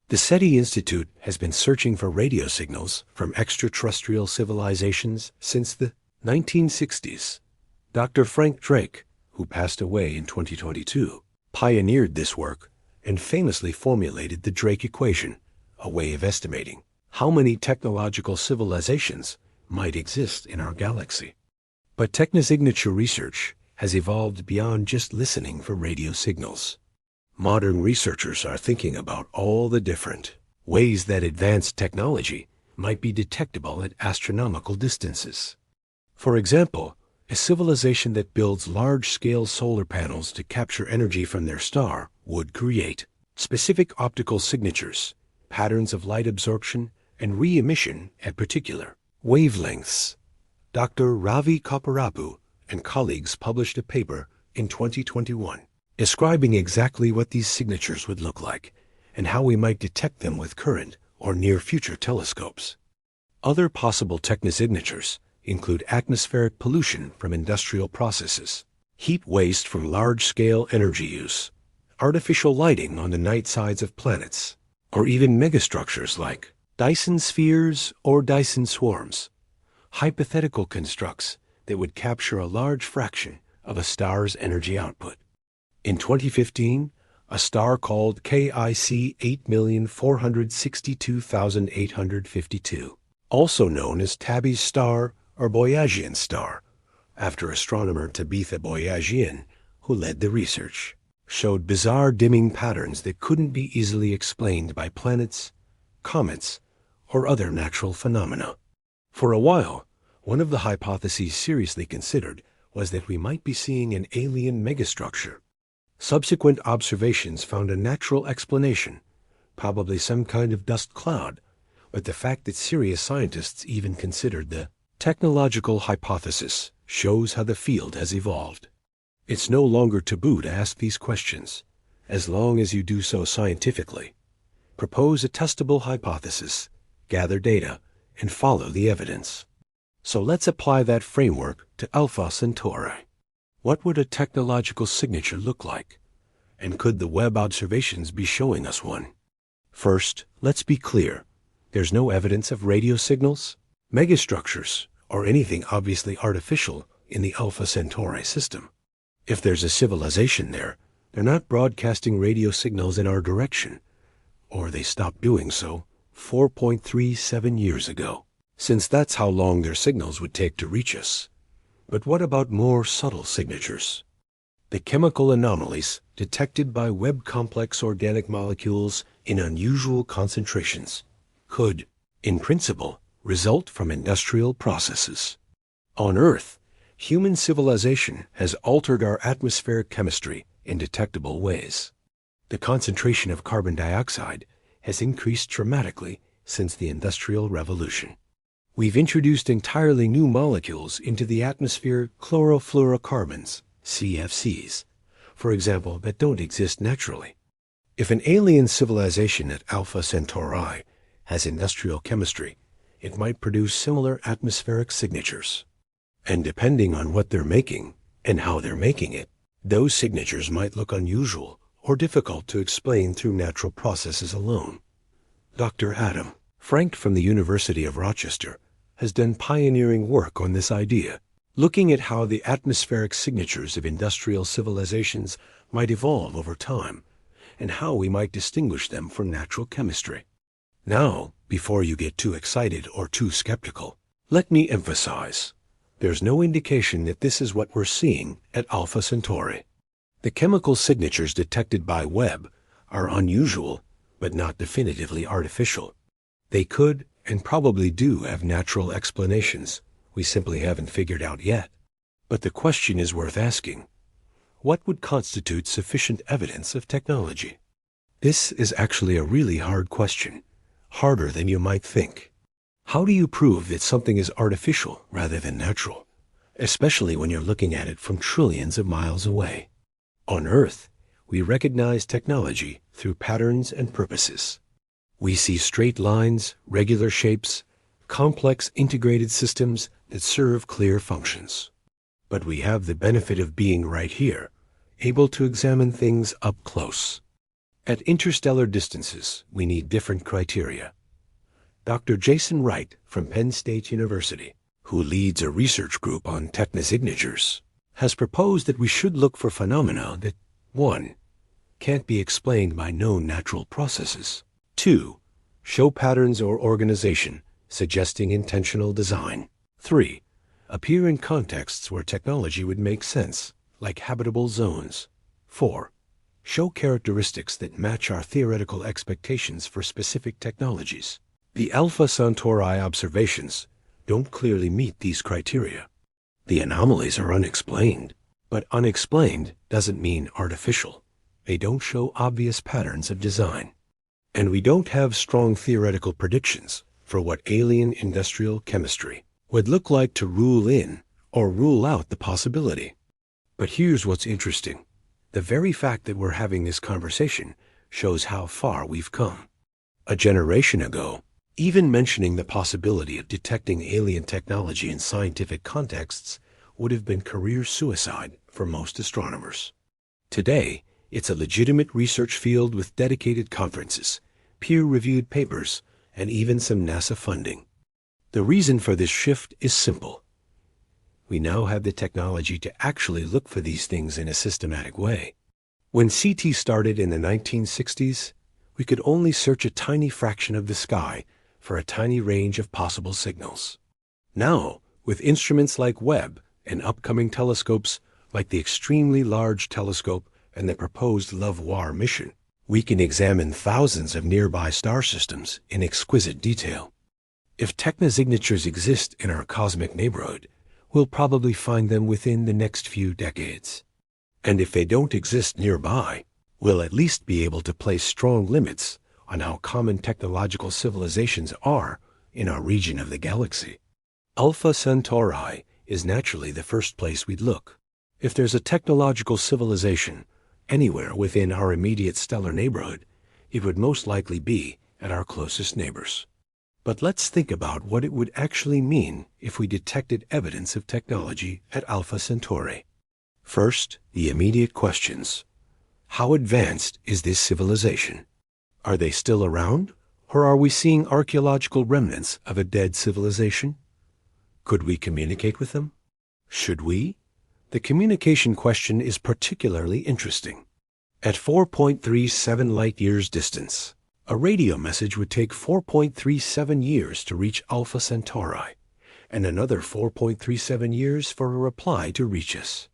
The SETI Institute has been searching for radio signals from extraterrestrial civilizations since the 1960s. Dr. Frank Drake, who passed away in 2022, pioneered this work and famously formulated the Drake equation, a way of estimating how many technological civilizations might exist in our galaxy. But technosignature research has evolved beyond just listening for radio signals. Modern researchers are thinking about all the different ways that advanced technology might be detectable at astronomical distances. For example, a civilization that builds large-scale solar panels to capture energy from their star would create specific optical signatures, patterns of light absorption, and re-emission at particular wavelengths. Dr. Ravi Kopparapu and colleagues published a paper in 2021 describing exactly what these signatures would look like and how we might detect them with current or near-future telescopes. Other possible technosignatures include atmospheric pollution from industrial processes, heat waste from large-scale energy use, artificial lighting on the night sides of planets, or even megastructures like Dyson spheres or Dyson swarms, hypothetical constructs that would capture a large fraction of a star's energy output. In 2015, a star called KIC 8,462,852, also known as Tabby's star or Boyajian star, after astronomer Tabitha Boyajian, who led the research, showed bizarre dimming patterns that couldn't be easily explained by planets, comets, or other natural phenomena. For a while, one of the hypotheses seriously considered was that we might be seeing an alien megastructure. Subsequent observations found a natural explanation, probably some kind of dust cloud, but the fact that serious scientists even considered the technological hypothesis shows how the field has evolved. It's no longer taboo to ask these questions, as long as you do so scientifically. Propose a testable hypothesis, gather data, and follow the evidence. So let's apply that framework to Alpha Centauri. What would a technological signature look like? And could the Webb observations be showing us one? First, let's be clear. There's no evidence of radio signals, megastructures, or anything obviously artificial in the Alpha Centauri system. If there's a civilization there, they're not broadcasting radio signals in our direction, or they stopped doing so 4.37 years ago, since that's how long their signals would take to reach us. But what about more subtle signatures? The chemical anomalies detected by Webb complex organic molecules in unusual concentrations could, in principle, result from industrial processes. On Earth, human civilization has altered our atmospheric chemistry in detectable ways. The concentration of carbon dioxide has increased dramatically since the Industrial Revolution. We've introduced entirely new molecules into the atmosphere, chlorofluorocarbons, CFCs, for example, that don't exist naturally. If an alien civilization at Alpha Centauri has industrial chemistry, it might produce similar atmospheric signatures. And depending on what they're making and how they're making it, those signatures might look unusual or difficult to explain through natural processes alone. Dr. Adam Frank from the University of Rochester has done pioneering work on this idea, looking at how the atmospheric signatures of industrial civilizations might evolve over time, and how we might distinguish them from natural chemistry. Now, before you get too excited or too skeptical, let me emphasize, there's no indication that this is what we're seeing at Alpha Centauri. The chemical signatures detected by Webb are unusual, but not definitively artificial. They could and probably do have natural explanations we simply haven't figured out yet. But the question is worth asking. What would constitute sufficient evidence of technology? This is actually a really hard question, harder than you might think. How do you prove that something is artificial rather than natural, especially when you're looking at it from trillions of miles away? On Earth, we recognize technology through patterns and purposes. We see straight lines, regular shapes, complex integrated systems that serve clear functions. But we have the benefit of being right here, able to examine things up close. At interstellar distances, we need different criteria. Dr. Jason Wright from Penn State University, who leads a research group on technosignatures, has proposed that we should look for phenomena that 1. Can't be explained by known natural processes. 2. Show patterns or organization, suggesting intentional design. 3. Appear in contexts where technology would make sense, like habitable zones. 4. Show characteristics that match our theoretical expectations for specific technologies. The Alpha Centauri observations don't clearly meet these criteria. The anomalies are unexplained, but unexplained doesn't mean artificial. They don't show obvious patterns of design. And we don't have strong theoretical predictions for what alien industrial chemistry would look like to rule in or rule out the possibility. But here's what's interesting. The very fact that we're having this conversation shows how far we've come. A generation ago, even mentioning the possibility of detecting alien technology in scientific contexts would have been career suicide for most astronomers. Today, it's a legitimate research field with dedicated conferences, peer-reviewed papers, and even some NASA funding. The reason for this shift is simple. We now have the technology to actually look for these things in a systematic way. When CT started in the 1960s, we could only search a tiny fraction of the sky for a tiny range of possible signals. Now, with instruments like Webb and upcoming telescopes like the Extremely Large Telescope and the proposed LOVOIR mission, we can examine thousands of nearby star systems in exquisite detail. If technosignatures exist in our cosmic neighborhood, we'll probably find them within the next few decades. And if they don't exist nearby, we'll at least be able to place strong limits on how common technological civilizations are in our region of the galaxy. Alpha Centauri is naturally the first place we'd look. If there's a technological civilization anywhere within our immediate stellar neighborhood, it would most likely be at our closest neighbors. But let's think about what it would actually mean if we detected evidence of technology at Alpha Centauri. First, the immediate questions. How advanced is this civilization? Are they still around, or are we seeing archaeological remnants of a dead civilization? Could we communicate with them? Should we? The communication question is particularly interesting. At 4.37 light-years distance, a radio message would take 4.37 years to reach Alpha Centauri, and another 4.37 years for a reply to reach us.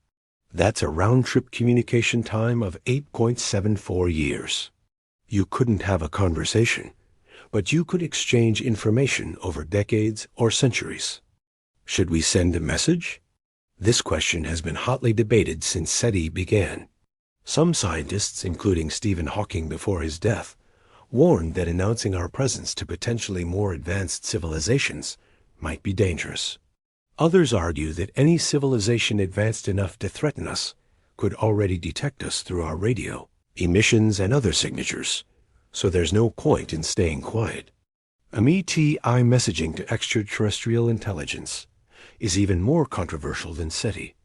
That's a round-trip communication time of 8.74 years. You couldn't have a conversation, but you could exchange information over decades or centuries. Should we send a message? This question has been hotly debated since SETI began. Some scientists, including Stephen Hawking before his death, warned that announcing our presence to potentially more advanced civilizations might be dangerous. Others argue that any civilization advanced enough to threaten us could already detect us through our radio, emissions, and other signatures, so there's no point in staying quiet. METI messaging to extraterrestrial intelligence is even more controversial than SETI.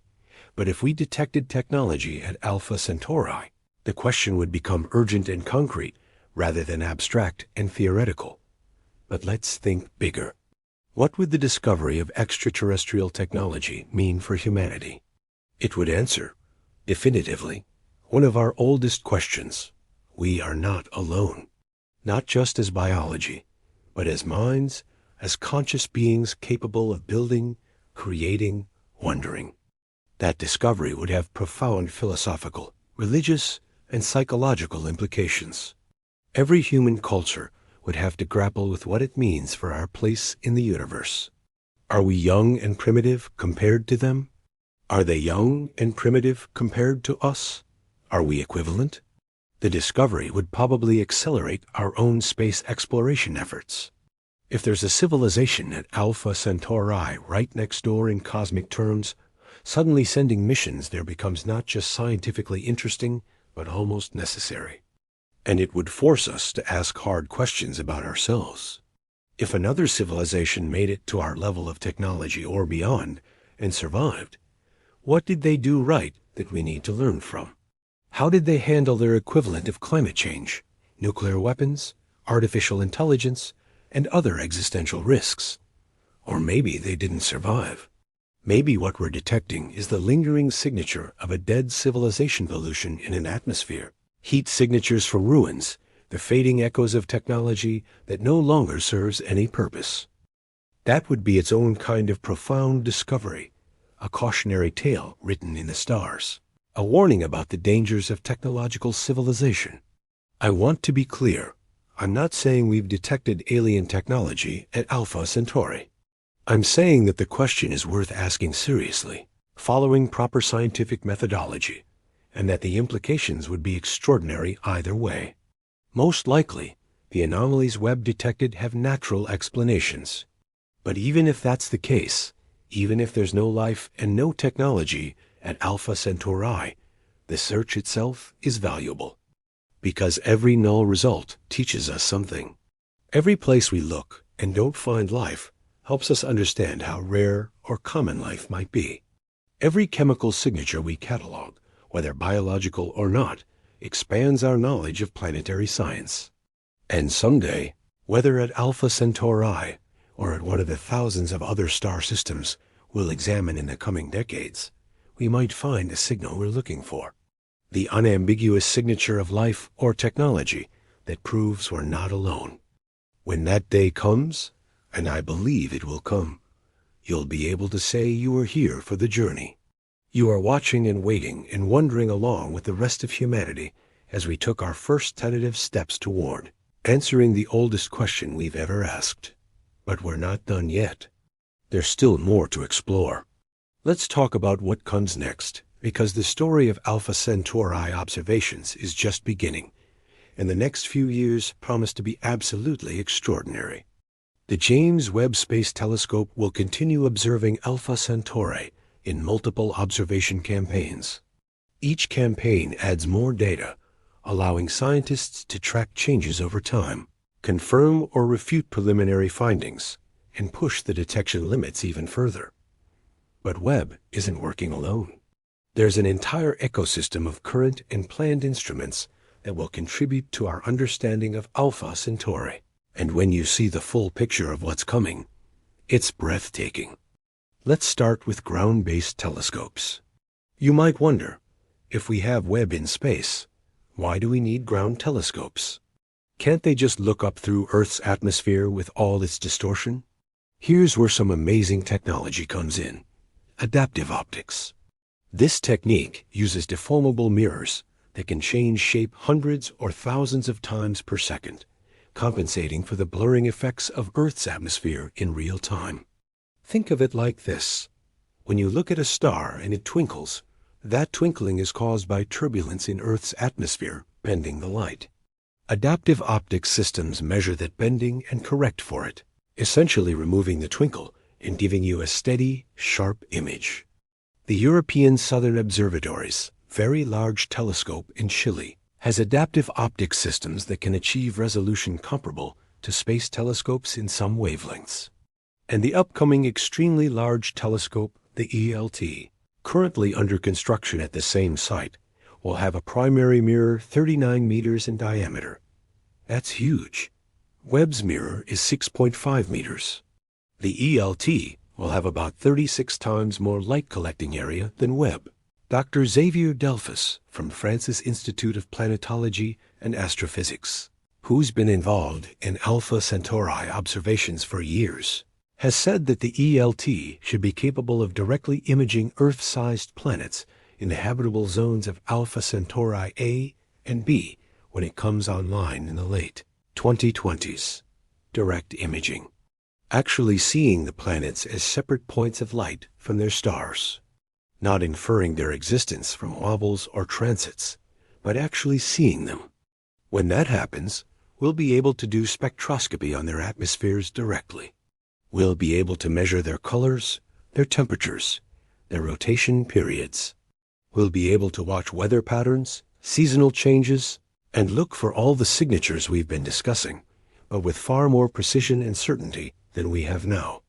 But if we detected technology at Alpha Centauri, the question would become urgent and concrete rather than abstract and theoretical. But let's think bigger. What would the discovery of extraterrestrial technology mean for humanity? It would answer, definitively, one of our oldest questions. We are not alone, not just as biology, but as minds, as conscious beings capable of building, creating, wondering. That discovery would have profound philosophical, religious, and psychological implications. Every human culture would have to grapple with what it means for our place in the universe. Are we young and primitive compared to them? Are they young and primitive compared to us? Are we equivalent? The discovery would probably accelerate our own space exploration efforts. If there's a civilization at Alpha Centauri right next door in cosmic terms, suddenly sending missions there becomes not just scientifically interesting, but almost necessary. And it would force us to ask hard questions about ourselves. If another civilization made it to our level of technology or beyond and survived, what did they do right that we need to learn from? How did they handle their equivalent of climate change, nuclear weapons, artificial intelligence, and other existential risks? Or maybe they didn't survive. Maybe what we're detecting is the lingering signature of a dead civilization pollution in an atmosphere, heat signatures from ruins, the fading echoes of technology that no longer serves any purpose. That would be its own kind of profound discovery, a cautionary tale written in the stars, a warning about the dangers of technological civilization. I want to be clear. I'm not saying we've detected alien technology at Alpha Centauri. I'm saying that the question is worth asking seriously, following proper scientific methodology, and that the implications would be extraordinary either way. Most likely, the anomalies Webb detected have natural explanations. But even if that's the case, even if there's no life and no technology at Alpha Centauri, the search itself is valuable. Because every null result teaches us something. Every place we look and don't find life helps us understand how rare or common life might be. Every chemical signature we catalog, whether biological or not, expands our knowledge of planetary science. And someday, whether at Alpha Centauri or at one of the thousands of other star systems we'll examine in the coming decades, we might find the signal we're looking for. The unambiguous signature of life or technology that proves we're not alone. When that day comes, and I believe it will come, you'll be able to say you were here for the journey. You are watching and waiting and wondering along with the rest of humanity as we took our first tentative steps toward answering the oldest question we've ever asked. But we're not done yet. There's still more to explore. Let's talk about what comes next, because the story of Alpha Centauri observations is just beginning, and the next few years promise to be absolutely extraordinary. The James Webb Space Telescope will continue observing Alpha Centauri in multiple observation campaigns. Each campaign adds more data, allowing scientists to track changes over time, confirm or refute preliminary findings, and push the detection limits even further. But Webb isn't working alone. There's an entire ecosystem of current and planned instruments that will contribute to our understanding of Alpha Centauri. And when you see the full picture of what's coming, it's breathtaking. Let's start with ground-based telescopes. You might wonder, if we have Webb in space, why do we need ground telescopes? Can't they just look up through Earth's atmosphere with all its distortion? Here's where some amazing technology comes in: adaptive optics. This technique uses deformable mirrors that can change shape hundreds or thousands of times per second, compensating for the blurring effects of Earth's atmosphere in real time. Think of it like this. When you look at a star and it twinkles, that twinkling is caused by turbulence in Earth's atmosphere bending the light. Adaptive optics systems measure that bending and correct for it, essentially removing the twinkle and giving you a steady, sharp image. The European Southern Observatory's Very Large Telescope in Chile has adaptive optics systems that can achieve resolution comparable to space telescopes in some wavelengths. And the upcoming Extremely Large Telescope, the ELT, currently under construction at the same site, will have a primary mirror 39 meters in diameter. That's huge. Webb's mirror is 6.5 meters. The ELT will have about 36 times more light collecting area than Webb. Dr. Xavier Delphus from France's Institute of Planetology and Astrophysics, who's been involved in Alpha Centauri observations for years, has said that the ELT should be capable of directly imaging Earth-sized planets in the habitable zones of Alpha Centauri A and B when it comes online in the late 2020s. Direct imaging. Actually seeing the planets as separate points of light from their stars. not inferring their existence from wobbles or transits, but actually seeing them. When that happens, we'll be able to do spectroscopy on their atmospheres directly. We'll be able to measure their colors, their temperatures, their rotation periods. We'll be able to watch weather patterns, seasonal changes, and look for all the signatures we've been discussing, but with far more precision and certainty than we have now.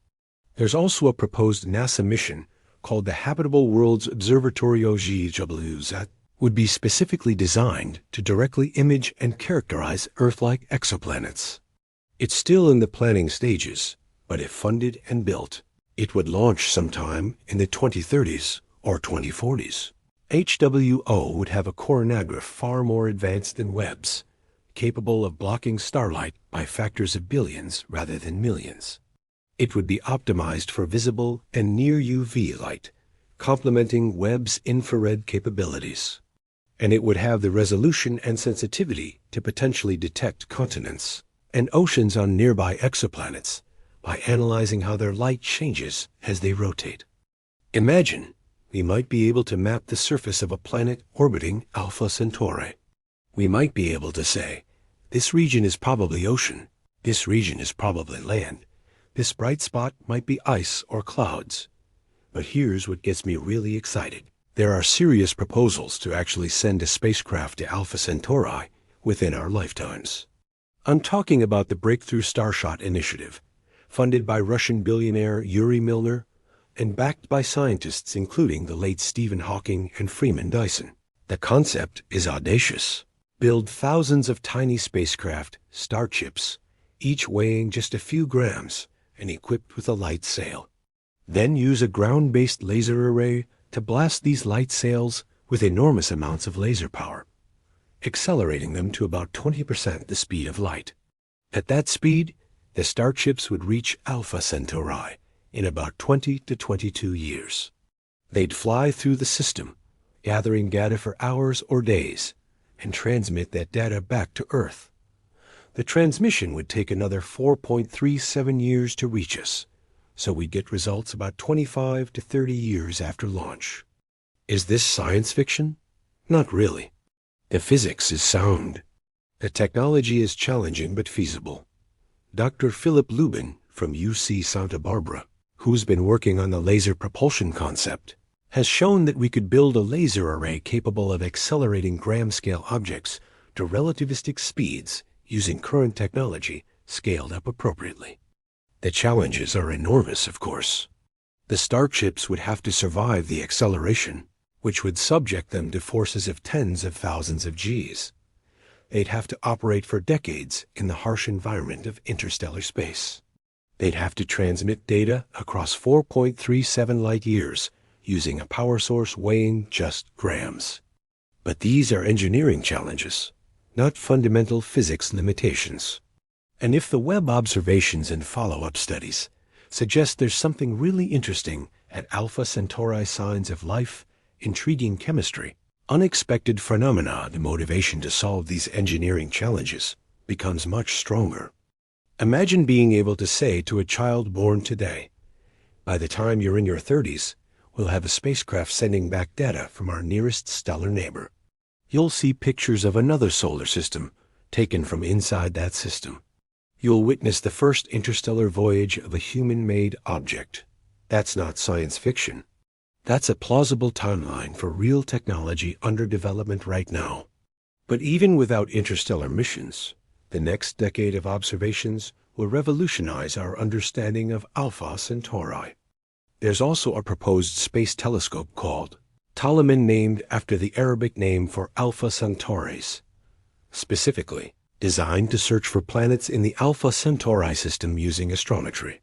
There's also a proposed NASA mission called the Habitable Worlds Observatory JWST, would be specifically designed to directly image and characterize Earth-like exoplanets. It's still in the planning stages, but if funded and built, it would launch sometime in the 2030s or 2040s. HWO would have a coronagraph far more advanced than Webb's, capable of blocking starlight by factors of billions rather than millions. It would be optimized for visible and near UV light, complementing Webb's infrared capabilities. And it would have the resolution and sensitivity to potentially detect continents and oceans on nearby exoplanets by analyzing how their light changes as they rotate. Imagine we might be able to map the surface of a planet orbiting Alpha Centauri. We might be able to say, this region is probably ocean, this region is probably land, this bright spot might be ice or clouds. But here's what gets me really excited. There are serious proposals to actually send a spacecraft to Alpha Centauri within our lifetimes. I'm talking about the Breakthrough Starshot initiative, funded by Russian billionaire Yuri Milner and backed by scientists including the late Stephen Hawking and Freeman Dyson. The concept is audacious. Build thousands of tiny spacecraft, starships, each weighing just a few grams and equipped with a light sail. Then use a ground-based laser array to blast these light sails with enormous amounts of laser power, accelerating them to about 20% the speed of light. At that speed, the starships would reach Alpha Centauri in about 20 to 22 years. They'd fly through the system, gathering data for hours or days, and transmit that data back to Earth. The transmission would take another 4.37 years to reach us, so we'd get results about 25 to 30 years after launch. Is this science fiction? Not really. The physics is sound. The technology is challenging but feasible. Dr. Philip Lubin from UC Santa Barbara, who's been working on the laser propulsion concept, has shown that we could build a laser array capable of accelerating gram-scale objects to relativistic speeds using current technology scaled up appropriately. The challenges are enormous, of course. The starships would have to survive the acceleration, which would subject them to forces of tens of thousands of Gs. They'd have to operate for decades in the harsh environment of interstellar space. They'd have to transmit data across 4.37 light years using a power source weighing just grams. But these are engineering challenges, not fundamental physics limitations. And if the Webb observations and follow-up studies suggest there's something really interesting at Alpha Centauri, signs of life, intriguing chemistry, unexpected phenomena, the motivation to solve these engineering challenges becomes much stronger. Imagine being able to say to a child born today, by the time you're in your 30s, we'll have a spacecraft sending back data from our nearest stellar neighbor. You'll see pictures of another solar system taken from inside that system. You'll witness the first interstellar voyage of a human-made object. That's not science fiction. That's a plausible timeline for real technology under development right now. But even without interstellar missions, the next decade of observations will revolutionize our understanding of Alpha Centauri. There's also a proposed space telescope called Ptolemy, named after the Arabic name for Alpha Centauris, specifically designed to search for planets in the Alpha Centauri system using astrometry.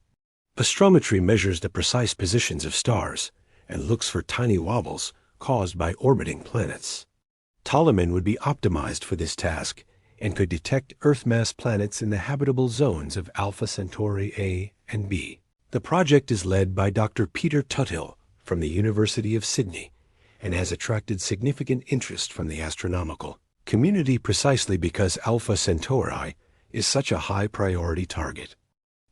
Astrometry measures the precise positions of stars and looks for tiny wobbles caused by orbiting planets. Ptolemy would be optimized for this task and could detect Earth-mass planets in the habitable zones of Alpha Centauri A and B. The project is led by Dr. Peter Tuthill from the University of Sydney and has attracted significant interest from the astronomical community precisely because Alpha Centauri is such a high-priority target.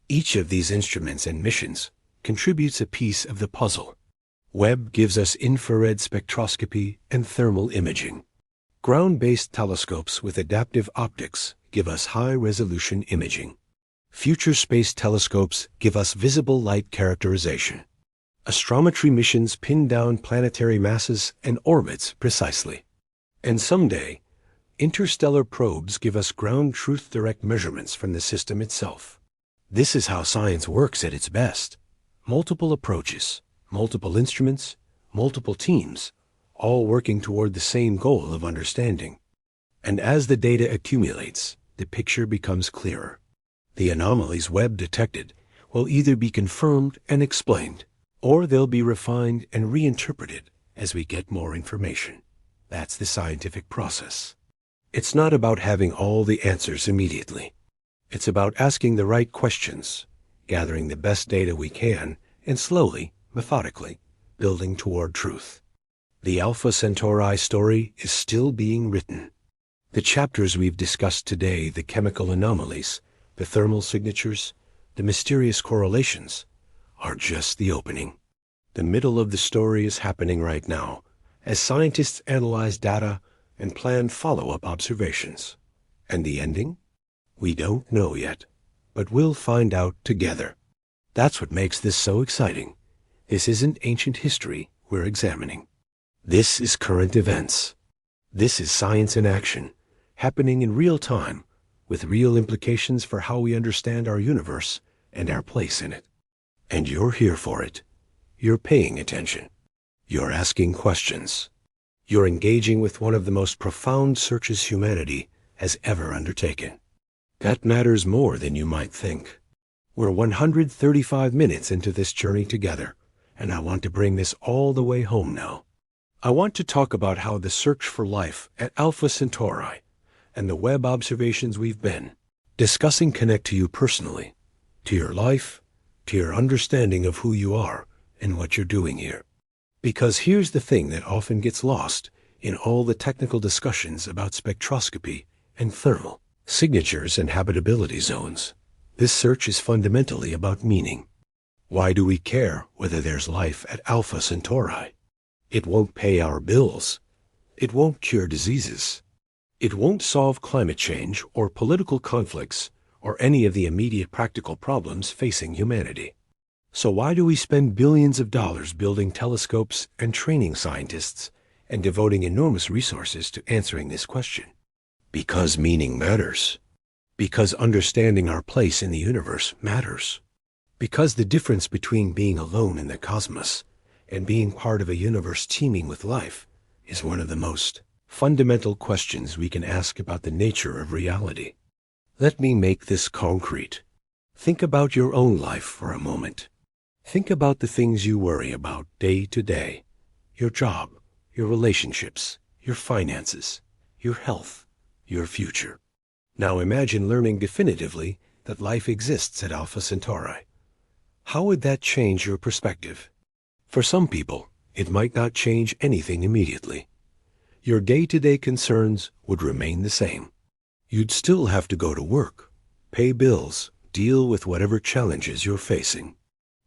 Each of these instruments and missions contributes a piece of the puzzle. Webb gives us infrared spectroscopy and thermal imaging. Ground-based telescopes with adaptive optics give us high-resolution imaging. Future space telescopes give us visible light characterization. Astrometry missions pin down planetary masses and orbits precisely. And someday, interstellar probes give us ground truth direct measurements from the system itself. This is how science works at its best. Multiple approaches, multiple instruments, multiple teams, all working toward the same goal of understanding. And as the data accumulates, the picture becomes clearer. The anomalies Webb detected will either be confirmed and explained, or they'll be refined and reinterpreted as we get more information. That's the scientific process. It's not about having all the answers immediately. It's about asking the right questions, gathering the best data we can, and slowly, methodically, building toward truth. The Alpha Centauri story is still being written. The chapters we've discussed today, the chemical anomalies, the thermal signatures, the mysterious correlations, are just the opening. The middle of the story is happening right now, as scientists analyze data and plan follow-up observations. And the ending? We don't know yet, but we'll find out together. That's what makes this so exciting. This isn't ancient history we're examining. This is current events. This is science in action, happening in real time, with real implications for how we understand our universe and our place in it. And you're here for it. You're paying attention. You're asking questions. You're engaging with one of the most profound searches humanity has ever undertaken. That matters more than you might think. We're 135 minutes into this journey together, and I want to bring this all the way home now. I want to talk about how the search for life at Alpha Centauri and the Webb observations we've been discussing connect to you personally, to your life, to your understanding of who you are and what you're doing here. Because here's the thing that often gets lost in all the technical discussions about spectroscopy and thermal signatures and habitability zones. This search is fundamentally about meaning. Why do we care whether there's life at Alpha Centauri? It won't pay our bills. It won't cure diseases. It won't solve climate change or political conflicts or any of the immediate practical problems facing humanity. So why do we spend billions of dollars building telescopes and training scientists and devoting enormous resources to answering this question? Because meaning matters. Because understanding our place in the universe matters. Because the difference between being alone in the cosmos and being part of a universe teeming with life is one of the most fundamental questions we can ask about the nature of reality. Let me make this concrete. Think about your own life for a moment. Think about the things you worry about day to day. Your job, your relationships, your finances, your health, your future. Now imagine learning definitively that life exists at Alpha Centauri. How would that change your perspective? For some people, it might not change anything immediately. Your day-to-day concerns would remain the same. You'd still have to go to work, pay bills, deal with whatever challenges you're facing.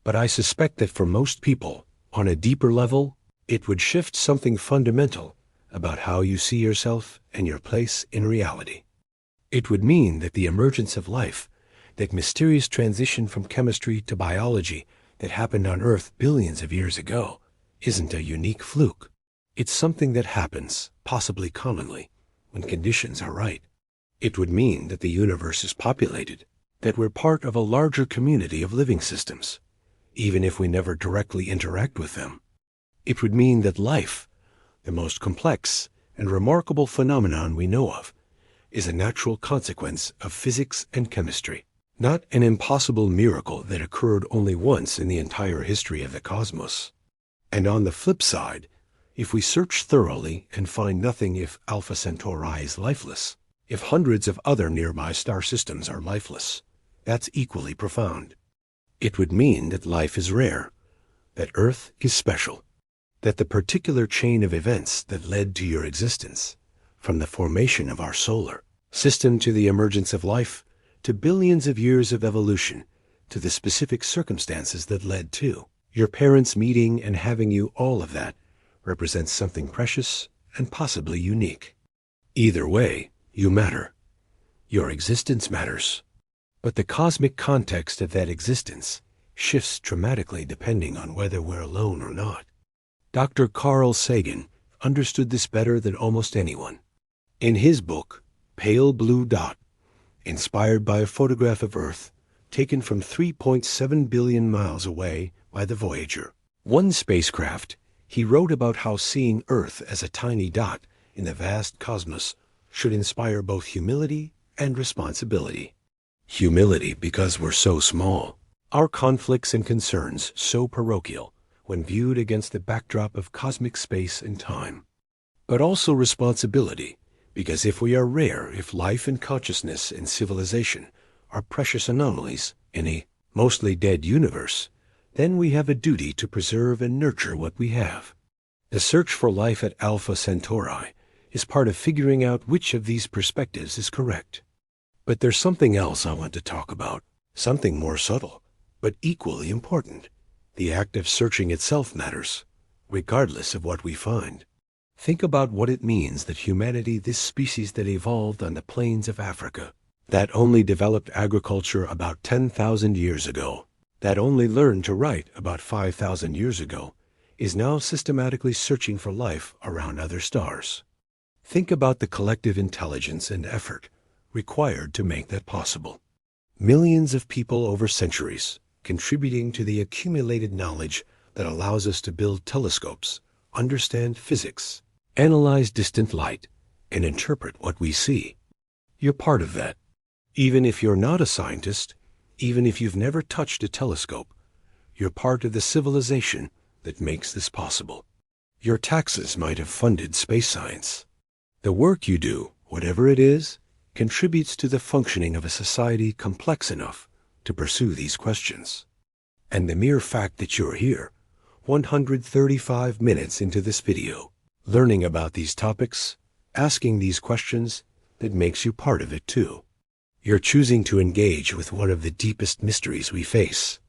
But I suspect that for most people, on a deeper level, it would shift something fundamental about how you see yourself and your place in reality. It would mean that the emergence of life, that mysterious transition from chemistry to biology that happened on Earth billions of years ago, isn't a unique fluke. It's something that happens, possibly commonly, when conditions are right. It would mean that the universe is populated, that we're part of a larger community of living systems, even if we never directly interact with them. It would mean that life, the most complex and remarkable phenomenon we know of, is a natural consequence of physics and chemistry, not an impossible miracle that occurred only once in the entire history of the cosmos. And on the flip side, if we search thoroughly and find nothing if Alpha Centauri is lifeless, if hundreds of other nearby star systems are lifeless, that's equally profound. It would mean that life is rare, that Earth is special, that the particular chain of events that led to your existence, from the formation of our solar system to the emergence of life, to billions of years of evolution, to the specific circumstances that led to Your parents meeting and having you, all of that, represents something precious and possibly unique. Either way, you matter. Your existence matters. But the cosmic context of that existence shifts dramatically depending on whether we're alone or not. Dr. Carl Sagan understood this better than almost anyone. In his book, Pale Blue Dot, inspired by a photograph of Earth taken from 3.7 billion miles away by the Voyager 1 spacecraft, he wrote about how seeing Earth as a tiny dot in the vast cosmos should inspire both humility and responsibility. Humility because we're so small, our conflicts and concerns so parochial when viewed against the backdrop of cosmic space and time. But also responsibility, because if we are rare, if life and consciousness and civilization are precious anomalies in a mostly dead universe, then we have a duty to preserve and nurture what we have. The search for life at Alpha Centauri is part of figuring out which of these perspectives is correct. But there's something else I want to talk about, something more subtle, but equally important. The act of searching itself matters, regardless of what we find. Think about what it means that humanity, this species that evolved on the plains of Africa, that only developed agriculture about 10,000 years ago, that only learned to write about 5,000 years ago, is now systematically searching for life around other stars. Think about the collective intelligence and effort required to make that possible. Millions of people over centuries contributing to the accumulated knowledge that allows us to build telescopes, understand physics, analyze distant light, and interpret what we see. You're part of that. Even if you're not a scientist, even if you've never touched a telescope, you're part of the civilization that makes this possible. Your taxes might have funded space science. The work you do, whatever it is, contributes to the functioning of a society complex enough to pursue these questions. And the mere fact that you're here, 135 minutes into this video, learning about these topics, asking these questions, that makes you part of it too. You're choosing to engage with one of the deepest mysteries we face.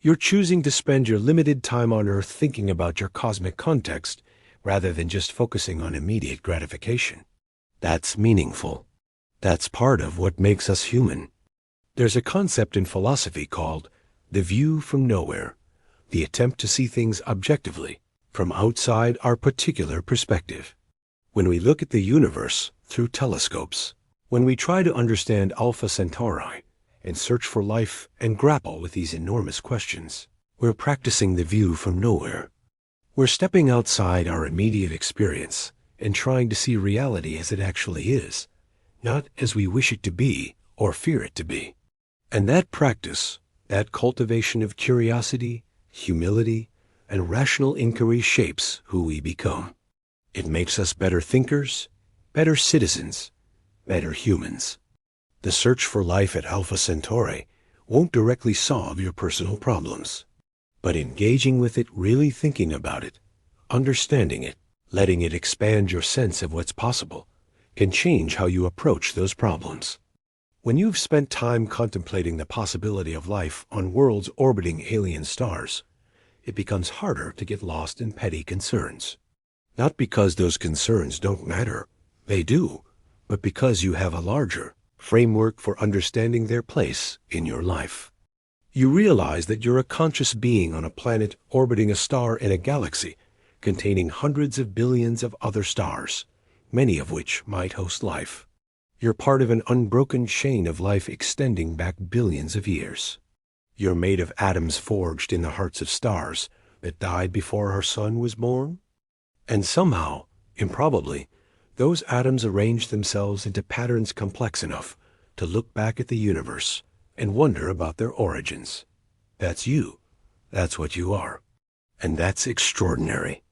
You're choosing to spend your limited time on Earth thinking about your cosmic context rather than just focusing on immediate gratification. That's meaningful. That's part of what makes us human. There's a concept in philosophy called the view from nowhere, the attempt to see things objectively, from outside our particular perspective. When we look at the universe through telescopes, when we try to understand Alpha Centauri and search for life and grapple with these enormous questions, we're practicing the view from nowhere. We're stepping outside our immediate experience and trying to see reality as it actually is, not as we wish it to be or fear it to be. And that practice, that cultivation of curiosity, humility, and rational inquiry shapes who we become. It makes us better thinkers, better citizens, better humans. The search for life at Alpha Centauri won't directly solve your personal problems, but engaging with it, really thinking about it, understanding it, letting it expand your sense of what's possible, can change how you approach those problems. When you've spent time contemplating the possibility of life on worlds orbiting alien stars, it becomes harder to get lost in petty concerns. Not because those concerns don't matter, they do, but because you have a larger framework for understanding their place in your life. You realize that you're a conscious being on a planet orbiting a star in a galaxy containing hundreds of billions of other stars, many of which might host life. You're part of an unbroken chain of life extending back billions of years. You're made of atoms forged in the hearts of stars that died before our sun was born. And somehow, improbably, those atoms arrange themselves into patterns complex enough to look back at the universe and wonder about their origins. That's you. That's what you are. And that's extraordinary.